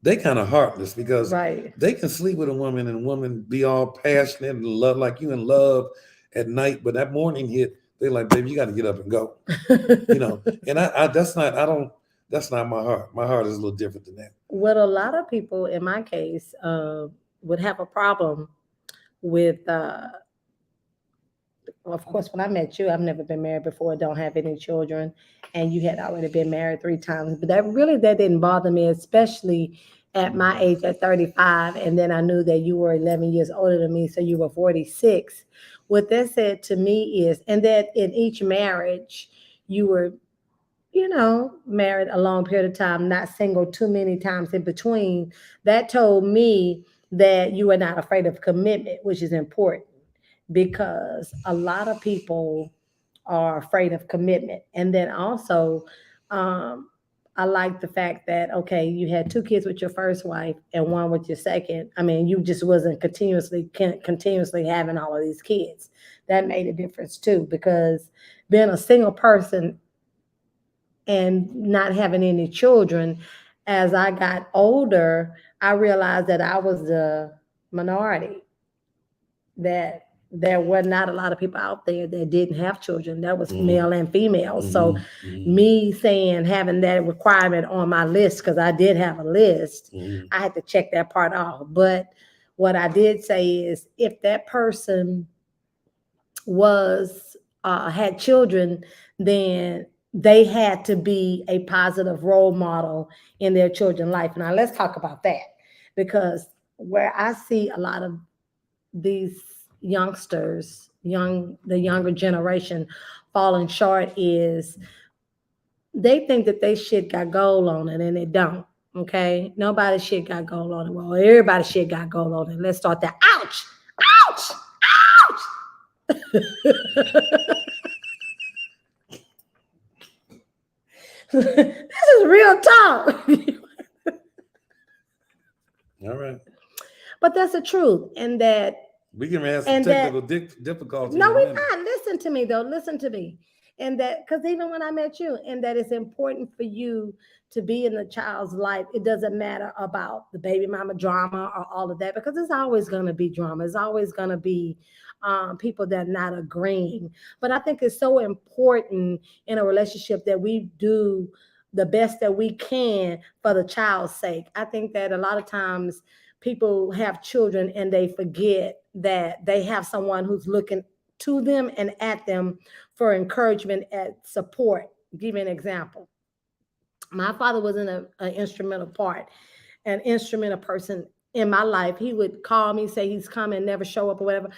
they kind of heartless, because they can sleep with a woman and a woman be all passionate and love, like you in love at night, but that morning hit, they're like, baby, you got to get up and go. You know, and that's not my heart. My heart is a little different than that. What a lot of people in my case would have a problem with, of course, when I met you, I've never been married before, don't have any children, and you had already been married 3 times. But that didn't bother me, especially at my age at 35. And then I knew that you were 11 years older than me, so you were 46. What that said to me is, and that in each marriage, you were, you know, married a long period of time, not single too many times in between. That told me that you were not afraid of commitment, which is important, because a lot of people are afraid of commitment. And then also, I like the fact that, okay, you had 2 kids with your first wife and 1 with your second. I mean, you just wasn't continuously having all of these kids. That made a difference too, because being a single person and not having any children, as I got older, I realized that I was the minority, that there were not a lot of people out there that didn't have children. That was male and female. So me saying, having that requirement on my list, because I did have a list, I had to check that part off. But what I did say is, if that person was had children, then they had to be a positive role model in their children's life. Now let's talk about that, because where I see a lot of these youngsters, the younger generation falling short is, they think that they shit got gold on it, and it don't. Okay, nobody's shit got gold on it. Well, everybody's shit got gold on it. Let's start that. Ouch! Ouch! Ouch! This is real talk. All right. But that's the truth, and that we can have some technical difficulties. No, we're not. Listen to me, though. Listen to me. And that, because even when I met you, and that it's important for you to be in the child's life. It doesn't matter about the baby mama drama or all of that, because it's always going to be drama. It's always going to be people that are not agreeing. But I think it's so important in a relationship that we do the best that we can for the child's sake. I think that a lot of times people have children and they forget that they have someone who's looking to them and at them for encouragement and support. Give you an example. My father was in an instrumental part, an instrumental person in my life. He would call me, say he's coming, never show up or whatever.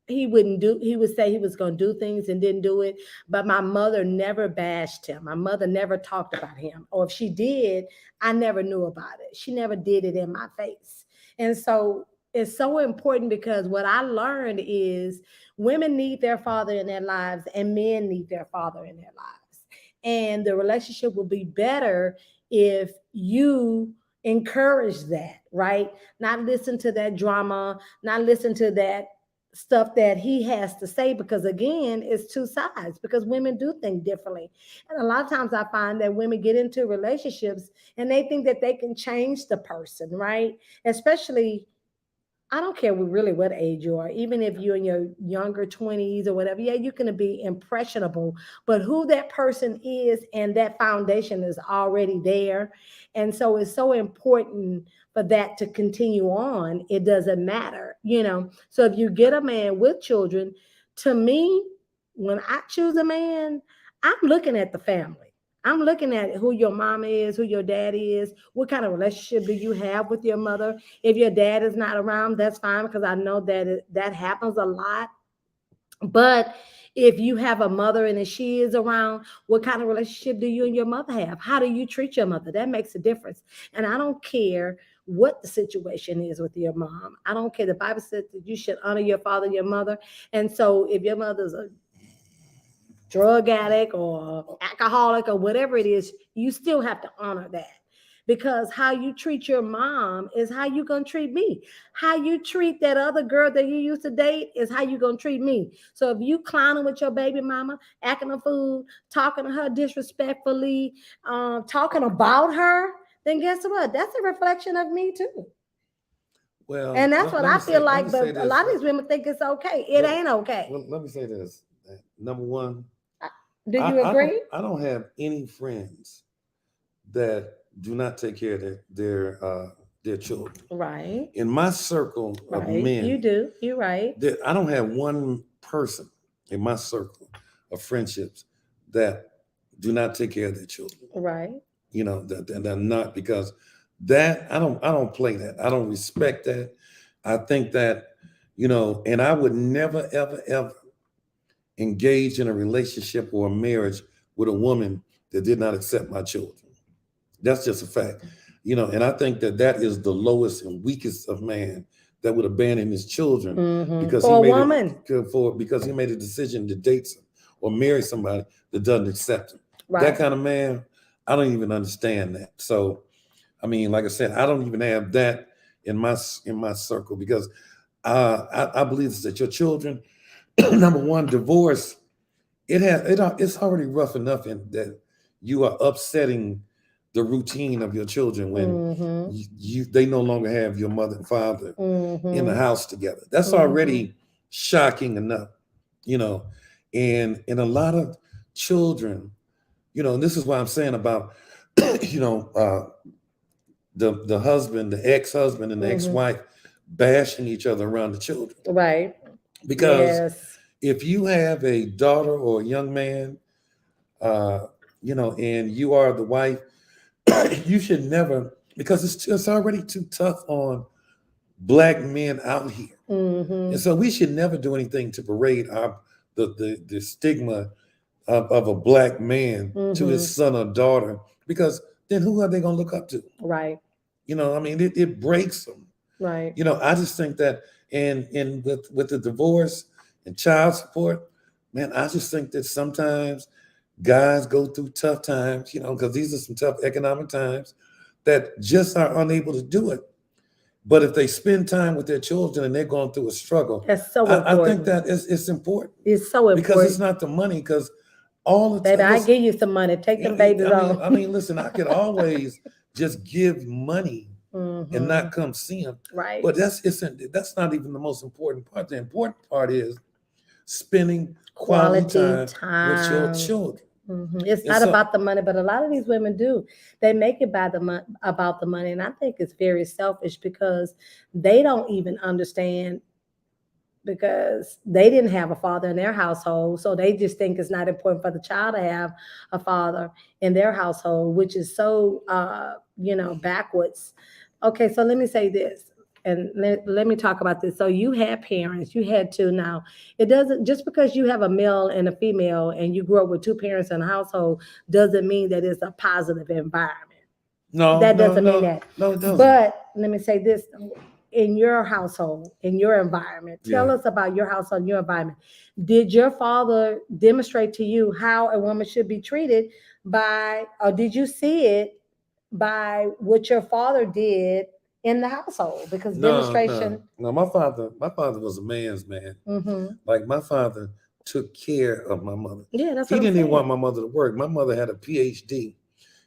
He wouldn't do, he would say he was going to do things and didn't do it. But my mother never bashed him. My mother never talked about him. Or if she did, I never knew about it. She never did it in my face. And so it's so important, because what I learned is women need their father in their lives and men need their father in their lives. And the relationship will be better if you encourage that, right? Not listen to that drama, not listen to that stuff that he has to say, because again, it's two sides, because women do think differently. And a lot of times I find that women get into relationships and they think that they can change the person, right? Especially, I don't care really what age you are, even if you're in your younger 20s or whatever. Yeah, you can be impressionable, but who that person is and that foundation is already there. And so it's so important for that to continue on. It doesn't matter, you know. So if you get a man with children, to me, when I choose a man, I'm looking at the family. I'm looking at who your mama is, who your dad is, what kind of relationship do you have with your mother. If your dad is not around, that's fine, because I know that that happens a lot. But if you have a mother and if she is around, what kind of relationship do you and your mother have? How do you treat your mother? That makes a difference. And I don't care what the situation is with your mom. I don't care. The Bible says that you should honor your father and your mother. And so if your mother's a drug addict or alcoholic or whatever it is, you still have to honor that. Because how you treat your mom is how you gonna treat me. How you treat that other girl that you used to date is how you gonna treat me. So if you clowning with your baby mama, acting a fool, talking to her disrespectfully, talking about her, then guess what? That's a reflection of me too. Well, And that's what I feel let like. me say But a this. lot of these women think it's okay. It ain't okay. Well, let me say this. Number one, Do you agree? I don't have any friends that do not take care of their children. Right. In my circle of Right. men, You do. You're right. I don't have one person in my circle of friendships that do not take care of their children. Right. You know, that they're not, because that I don't play that. I don't respect that. I think that, you know, and I would never, ever, ever engage in a relationship or a marriage with a woman that did not accept my children. That's just a fact, you know. And I think that that is the lowest and weakest of man, that would abandon his children because For he a made woman. because he made a decision to date or marry somebody that doesn't accept him. Right. That kind of man, I don't even understand that. So, I mean, like I said, I don't even have that in my circle, because I believe that your children, number one, divorce, it's already rough enough in that you are upsetting the routine of your children when they no longer have your mother and father in the house together. That's already shocking enough, you know. And a lot of children, you know, and this is why I'm saying about, you know, the husband, the ex-husband and the ex-wife bashing each other around the children. Right. Because Yes. if you have a daughter or a young man, you know, and you are the wife, you should never, because it's already too tough on Black men out here. And so we should never do anything to parade the stigma of a Black man to his son or daughter, because then who are they going to look up to? Right. You know, I mean, it breaks them. Right. You know, I just think that, and with the divorce and child support, man, I just think that sometimes guys go through tough times, you know, because these are some tough economic times, that just are unable to do it. But if they spend time with their children and they're going through a struggle, That's so important. I think that it's important. It's so important. Because it's not the money, because all the Baby, time. I give you some money. Take them babies on. Listen, I could always just give money and not come see them. Right. But that's not even the most important part. The important part is spending quality time with your children. It's And not so, about the money, but a lot of these women do. They make it by about the money, and I think it's very selfish because they don't even understand because they didn't have a father in their household, so they just think it's not important for the child to have a father in their household, which is so backwards. Okay, so let me say this, and let me talk about this. So you had parents, you had two. Now it doesn't, just because you have a male and a female and you grew up with two parents in a household doesn't mean that it's a positive environment. no, That no, doesn't mean no, that. no, it doesn't. But let me say this, in your household, in your environment, tell Yeah. us about your household, your environment. Did your father demonstrate to you how a woman should be treated by, or did you see it by what your father did in the household? Because No, demonstration. no, no. My father was a man's man. Like my father took care of my mother. Yeah, that's He what I'm didn't even want saying. my mother to work. My mother had a PhD,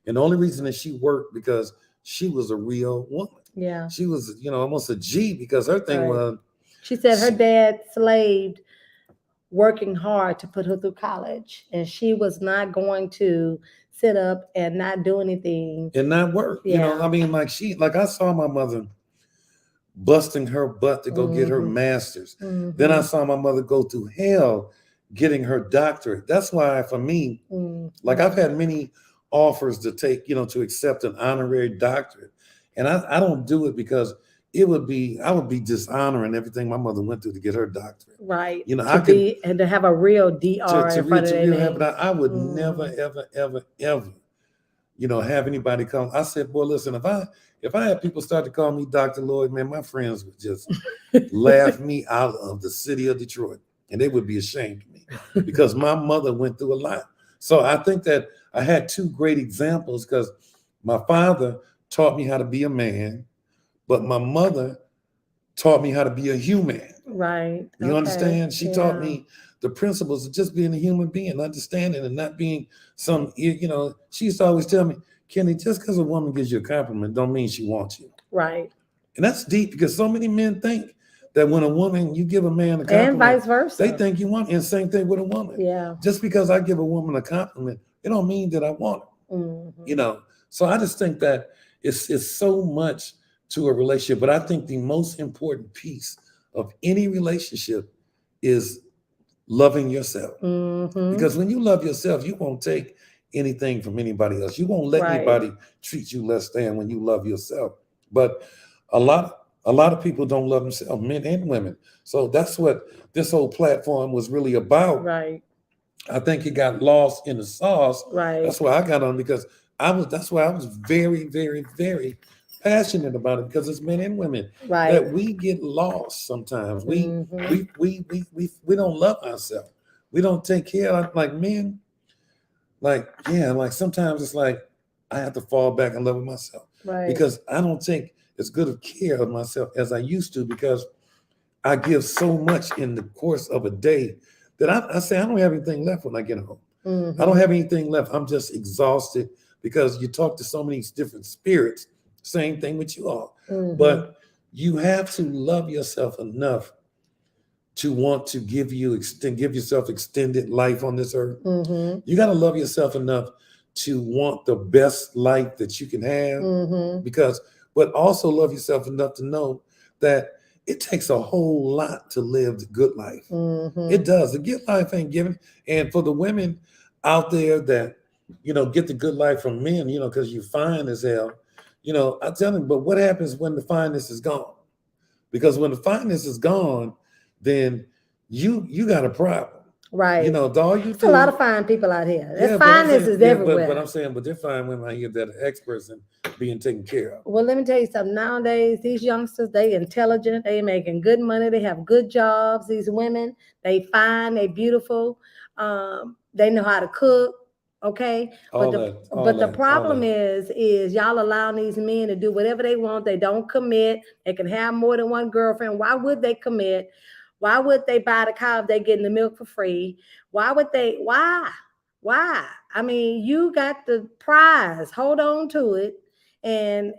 and the only reason that she worked because she was a real woman. Yeah, She was, almost a G because her thing right. was She said her she, dad slaved working hard to put her through college, and she was not going to sit up and not do anything. and not work. Yeah. Like I saw my mother busting her butt to go get her master's. Then I saw my mother go through hell getting her doctorate. That's why for me, like I've had many offers to take, to accept an honorary doctorate. And I don't do it because I would be dishonoring everything my mother went through to get her doctorate. Right. I could And to have a real DR in front of their have name. it. I would never, ever, ever, ever, have anybody come. I said, boy, listen, if I had people start to call me Dr. Lloyd, man, my friends would just laugh me out of the city of Detroit, and they would be ashamed of me because my mother went through a lot. So I think that I had two great examples because my father taught me how to be a man, but my mother taught me how to be a human. Right. You Okay. understand? She taught Yeah. me the principles of just being a human being, understanding and not being she used to always tell me, Kenny, just because a woman gives you a compliment don't mean she wants you. Right. And that's deep because so many men think that when you give a man a And compliment, vice versa. they think you want it. And same thing with a woman. Yeah. Just because I give a woman a compliment, it don't mean that I want it. So I just think that it's so much to a relationship. But I think the most important piece of any relationship is loving yourself. Because when you love yourself, you won't take anything from anybody else. You won't let Right. anybody treat you less than when you love yourself. But a lot of people don't love themselves, men and women. So that's what this whole platform was really about. Right. I think it got lost in the sauce. Right. That's why I got on because that's why I was very, very, very passionate about it because it's men and women Right. that we get lost sometimes. We don't love ourselves. We don't take care of like men. Like sometimes it's like I have to fall back in love with myself Right. because I don't take as good of care of myself as I used to because I give so much in the course of a day that I say I don't have anything left when I get home. I don't have anything left. I'm just exhausted because you talk to so many different spirits. Same thing with you all. But you have to love yourself enough to want to give yourself extended life on this earth. You got to love yourself enough to want the best life that you can have but also love yourself enough to know that it takes a whole lot to live the good life. It does. The good life ain't given. And for the women out there that, get the good life from men, because you fine as hell, I tell them, but what happens when the fineness is gone? Because when the fineness is gone, then you got a problem. Right. All you There's a lot of fine people out here. That fineness is everywhere. But I'm saying, but they're fine women out here that are experts in being taken care of. Well, let me tell you something. Nowadays, these youngsters, they intelligent, they making good money, they have good jobs. These women, they fine, they beautiful, they know how to cook. Okay, but the problem is y'all allowing these men to do whatever they want. They don't commit. They can have more than one girlfriend. Why would they commit? Why would they buy the cow if they're getting the milk for free? Why would they? Why? Why? I mean, you got the prize. Hold on to it and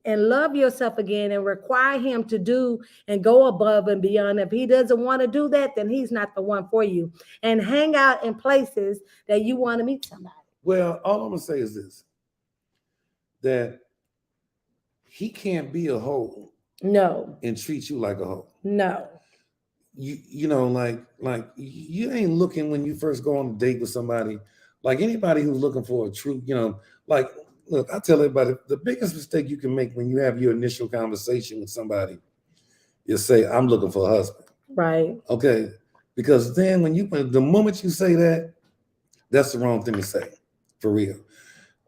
love yourself again and require him to do and go above and beyond. If he doesn't want to do that, then he's not the one for you. And hang out in places that you want to meet somebody. Well, all I'm gonna say is this: that he can't be a hoe. No. And treat you like a hoe. No. You know, like you ain't looking when you first go on a date with somebody. Like anybody who's looking for a true, you know, like look, I tell everybody the biggest mistake you can make when you have your initial conversation with somebody is say, I'm looking for a husband. Right. Okay. Because then the moment you say that, that's the wrong thing to say, for real.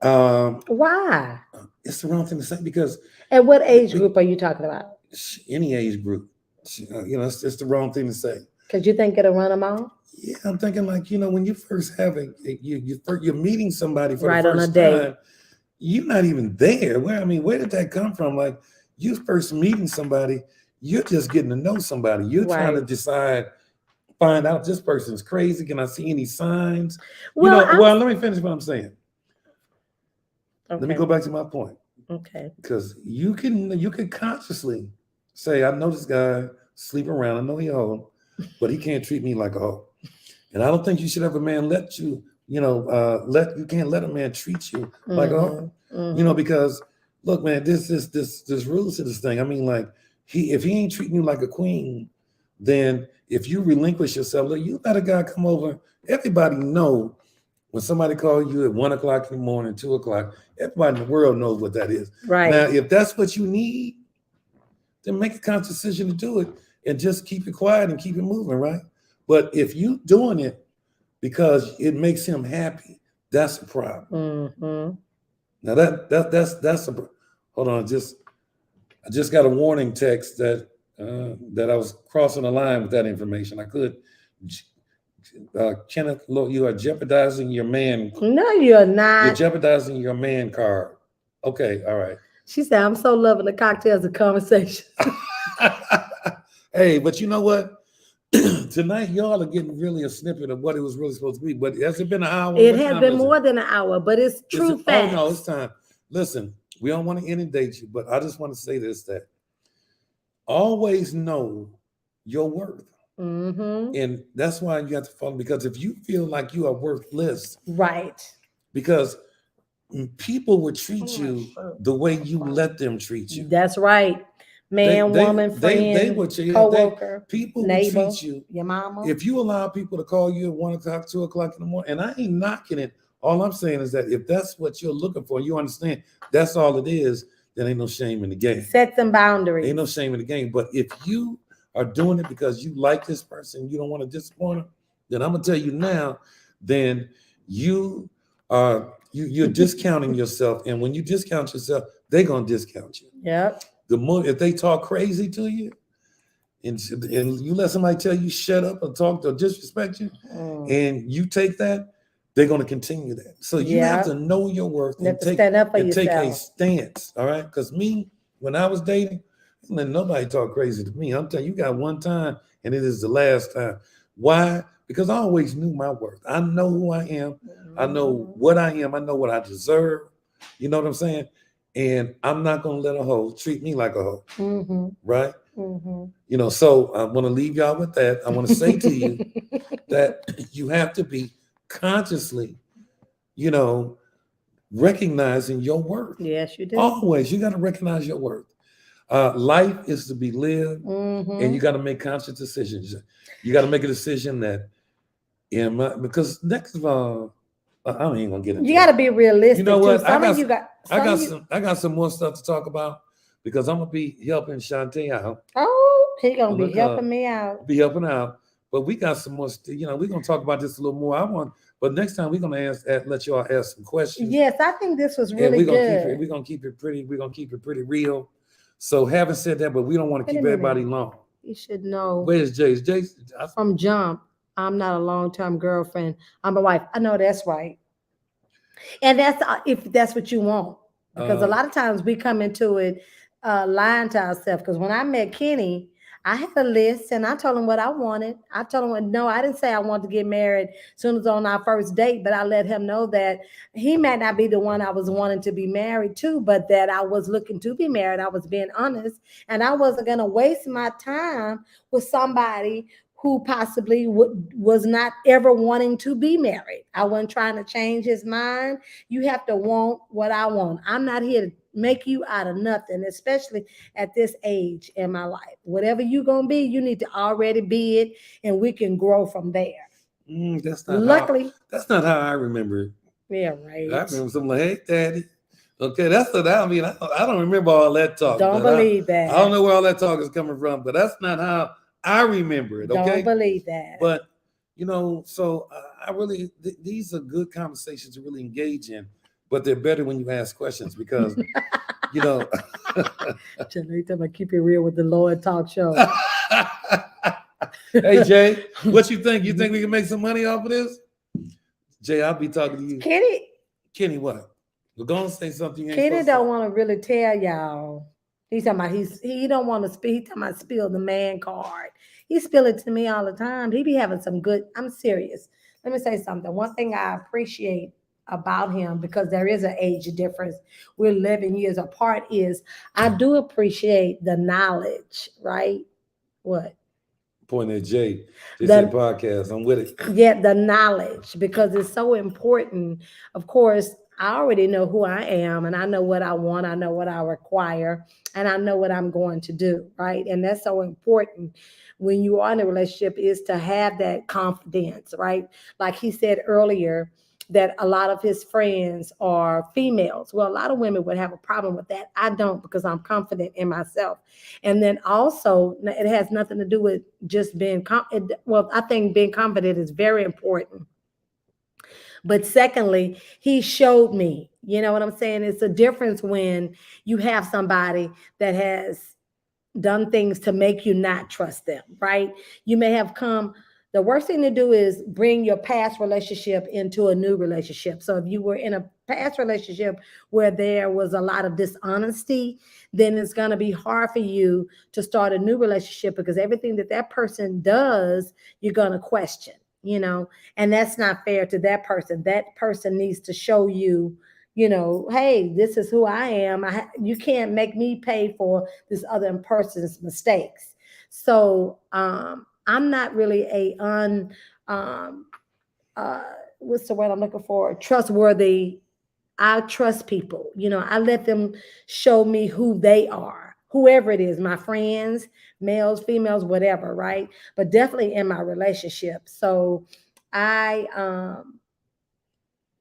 Why? It's the wrong thing to say because at what age group are you talking about? Any age group. You know, it's the wrong thing to say. Because you think it'll run them off? Yeah, I'm thinking like, you know, when you first have you're meeting somebody for right the first on a date. time, you're not even there. Where did that come from? Like you first meeting somebody, you're just getting to know somebody. You're trying to find out this person's crazy. Can I see any signs? Well, let me finish what I'm saying. Okay. Let me go back to my point. Okay. Because you can consciously say, I know this guy sleep around. I know he a hoe, but he can't treat me like a hoe. And I don't think you should have a man you can't let a man treat you like a hoe. Mm-hmm. You know, because look, man, there's rules to this thing. I mean, like if he ain't treating you like a queen, then if you relinquish yourself, look, you let a guy come over. Everybody know when somebody calls you at 1 o'clock in the morning, 2 o'clock, everybody in the world knows what that is. Right. Now, if that's what you need, then make a conscious decision to do it and just keep it quiet and keep it moving, right? But if you doing it because it makes him happy, that's a problem. Mm-hmm. Now that's a hold on. I just got a warning text that I was crossing the line with that information. I could. Kenneth, look, you are jeopardizing your man. No, you're not. You're jeopardizing your man card. Okay, all right. She said, I'm so loving the cocktails and conversations. Hey, but you know what? Tonight, y'all are getting really a snippet of what it was really supposed to be. But has it been an hour? It has been more than an hour, but it's true facts. Oh, no, it's time. Listen, we don't want to inundate you, but I just want to say this, that always know your worth. Mm-hmm. And that's why you have to follow, because if you feel like you are worthless, right? Because people will treat you the way you let them treat you. That's right. Man, woman, friend, they will treat you. Co-worker, people neighbor, will treat you. Your mama. If you allow people to call you at 1 o'clock, 2 o'clock in the morning, and I ain't knocking it. All I'm saying is that if that's what you're looking for, you understand that's all it is, then ain't no shame in the game. Set some boundaries. Ain't no shame in the game. But if you are doing it because you like this person, you don't want to disappoint them, then I'm gonna tell you now, then you are you're discounting yourself. And when you discount yourself, they're gonna discount you. Yep. The more if they talk crazy to you and you let somebody tell you shut up or talk or disrespect you, and you take that, they're gonna continue that. So you have to know your worth and stand up for yourself. Take a stance. All right. Because me, when I was dating, let nobody talk crazy to me. I'm telling you, you got one time, and it is the last time. Why? Because I always knew my worth. I know who I am. I know what I am. I know what I deserve. You know what I'm saying? And I'm not going to let a hoe treat me like a hoe. Mm-hmm. Right? Mm-hmm. You know, so I want to leave y'all with that. I want to say to you that you have to be consciously, you know, recognizing your worth. Yes, you do. Always. You got to recognize your worth. Life is to be lived, and you got to make conscious decisions. You got to make a decision that, because next of all, I ain't gonna get into. You got to be realistic. You know what? I got some more stuff to talk about because I'm gonna be helping Chante out. Oh, he's gonna be helping me out. Be helping out, but we got some more. You know, we're gonna talk about this a little more. But next time we're gonna let y'all ask some questions. Yes, I think this was really good. We're gonna keep it pretty. We're gonna keep it pretty real. So having said that, but we don't want to keep everybody long. You should know. Where's Jace? Jace from jump. I'm not a long-term girlfriend. I'm a wife. I know that's right. And that's if that's what you want. Because a lot of times we come into it lying to ourselves. Because when I met Kenny, I had a list and I told him what I wanted. I told him, no, I didn't say I wanted to get married as soon as on our first date, but I let him know that he might not be the one I was wanting to be married to, but that I was looking to be married. I was being honest, and I wasn't going to waste my time with somebody who possibly was not ever wanting to be married. I wasn't trying to change his mind. You have to want what I want. I'm not here to make you out of nothing, especially at this age in my life. Whatever you're going to be, you need to already be it, and we can grow from there. Luckily, that's not how I remember it. Yeah, right. I remember something like, hey, daddy. Okay, that's what I mean. I don't remember all that talk. Don't believe that. I don't know where all that talk is coming from, but that's not how I remember it. Okay? Don't believe that. But, so I really, these are good conversations to really engage in, but they're better when you ask questions because, you talking about keep it real with the Lord talk show. Hey, Jay, what you think? You think we can make some money off of this? Jay, I'll be talking to you. Kenny, what? We're going to say something. Kenny don't want to really tell y'all. He's talking about he don't want to speak. He's talking about spill the man card. He spill it to me all the time. He be having some good. I'm serious. Let me say something. One thing I appreciate about him, because there is an age difference, we're 11 years apart, is I do appreciate the knowledge, right? What? Point at Jay. They said podcast. I'm with it. Yeah, the knowledge, because it's so important. Of course, I already know who I am, and I know what I want. I know what I require, and I know what I'm going to do, right? And that's so important when you are in a relationship, is to have that confidence, right? Like he said earlier, that a lot of his friends are females. Well, a lot of women would have a problem with that. I don't, because I'm confident in myself. And then also, it has nothing to do with just being well, I think being confident is very important. But secondly, he showed me, you know what I'm saying? It's a difference when you have somebody that has done things to make you not trust them, right? You may have the worst thing to do is bring your past relationship into a new relationship. So if you were in a past relationship where there was a lot of dishonesty, then it's going to be hard for you to start a new relationship, because everything that person does, you're going to question, and that's not fair to that person. That person needs to show you, hey, this is who I am. You can't make me pay for this other person's mistakes. So I'm not really what's the word I'm looking for? Trustworthy. I trust people. I let them show me who they are, whoever it is, my friends, males, females, whatever, right? But definitely in my relationship. So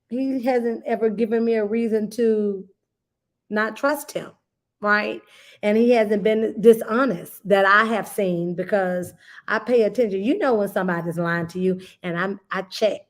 he hasn't ever given me a reason to not trust him, right? And he hasn't been dishonest that I have seen, because I pay attention. When somebody's lying to you, and I check.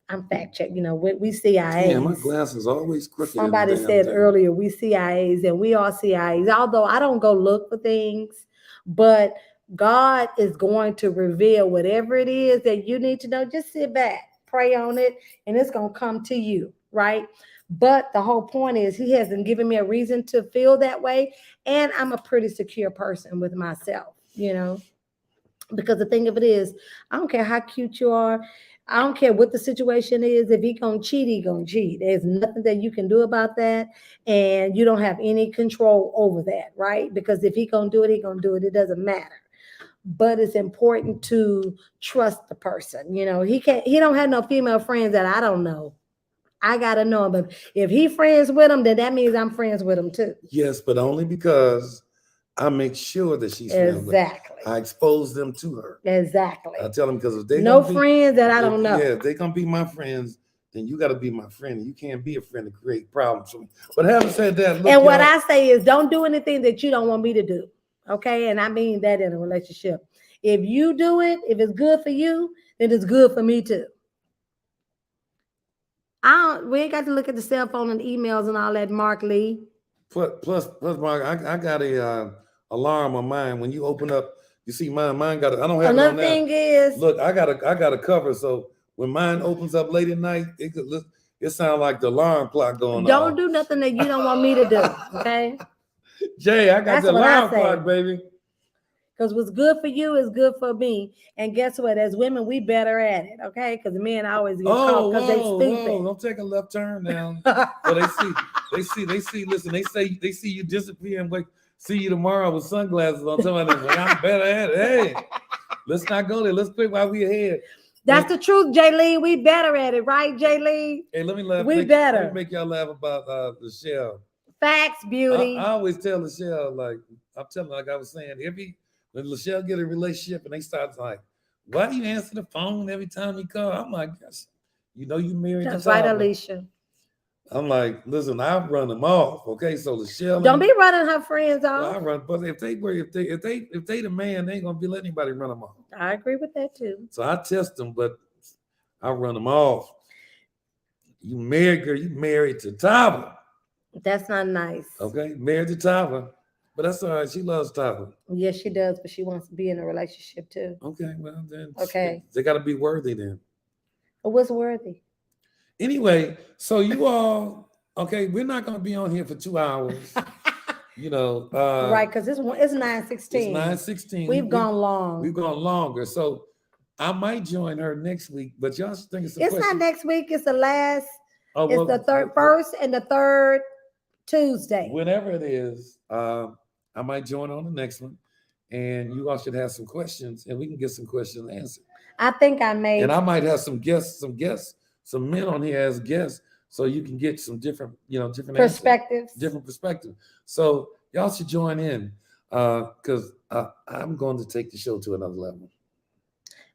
I'm fact check. We CIAs. Yeah, my glasses always crooked. Somebody said earlier, we CIAs, and we are CIAs. Although I don't go look for things, but God is going to reveal whatever it is that you need to know. Just sit back, pray on it, and it's going to come to you, right? But the whole point is, he hasn't given me a reason to feel that way. And I'm a pretty secure person with myself, because the thing of it is, I don't care how cute you are. I don't care what the situation is. If he gonna cheat, he gonna cheat. There's nothing that you can do about that. And you don't have any control over that, right? Because if he gonna do it, he gonna do it. It doesn't matter. But it's important to trust the person. He don't have no female friends that I don't know. I gotta know him. But if he friends with him, then that means I'm friends with him too. Yes, but only because I make sure that she's friends with him. I expose them to her. Exactly. I tell them, because if they friends that I don't know. Yeah, if they're gonna be my friends, then you got to be my friend. You can't be a friend to create problems for me. But having said that, look, and what I say is, don't do anything that you don't want me to do. Okay, and I mean that in a relationship. If you do it, if it's good for you, then it's good for me too. We ain't got to look at the cell phone and emails and all that, Mark Lee. Plus, Mark, I got a alarm on mine. When you open up, you see mine got I don't have another thing is, look, I got a cover, so when mine opens up late at night, it sounds like the alarm clock going don't off. Don't do nothing that you don't want me to do, okay? Jay, I got the alarm clock, baby. Because what's good for you is good for me. And guess what? As women, we better at it, okay? Because men always get caught because they stupid. Don't take a left turn now. So they see. Listen, they see you disappear and wait. See you tomorrow with sunglasses on. Somebody like, I'm better at it. Hey, let's not go there. Let's quit while we ahead. That's the truth, Jay Lee. We better at it, right, Jay Lee? Hey, let me laugh. Better. Let me make y'all laugh about Michelle. Facts, beauty. I always tell Michelle, like I'm telling, like I was saying, when Michelle get a relationship and they start like, why do you answer the phone every time he call? I'm like, you know you married. That's right, Alicia. I'm like, listen, I run them off. Okay, so Michelle, don't be running her friends off. Well, I run, but if they the man, they ain't gonna be letting anybody run them off. I agree with that too. So I test them, but I run them off. You married, girl. You married to Tyler. That's not nice. Okay, married to Tyler, but that's all right. She loves Tyler. Yes, she does, but she wants to be in a relationship too. Okay, well then. Okay. They got to be worthy then. What's worthy? Anyway, so you all, okay, we're not going to be on here for 2 hours. You know. Right, because it's 9:16. It's 9:16. We've gone long. We've gone longer. So I might join her next week, but y'all should think it's not next week. It's the last. It's the first and the third Tuesday. Whenever it is, I might join on the next one. And you all should have some questions, and we can get some questions answered. I think I may. And I might have some men on here as guests, so you can get some different perspectives. Different perspectives. So y'all should join in, because I'm going to take the show to another level.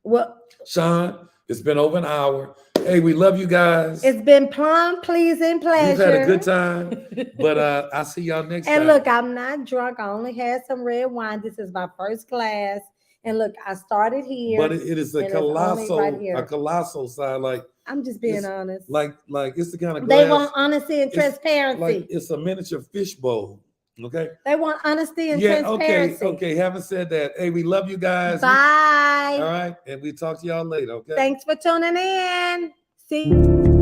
Well, Sean, it's been over an hour. Hey, we love you guys. It's been plum, pleasing pleasure. We've had a good time, but I'll see y'all next time. And look, I'm not drunk. I only had some red wine. This is my first glass. And look, I started here. But it is a colossal side. Like, I'm just being honest. Like it's the kind of glass. They want honesty and transparency. Like it's a miniature fish bowl. Okay. They want honesty and transparency. Okay. Having said that, hey, we love you guys. Bye. All right, and we talk to y'all later. Okay. Thanks for tuning in. See you.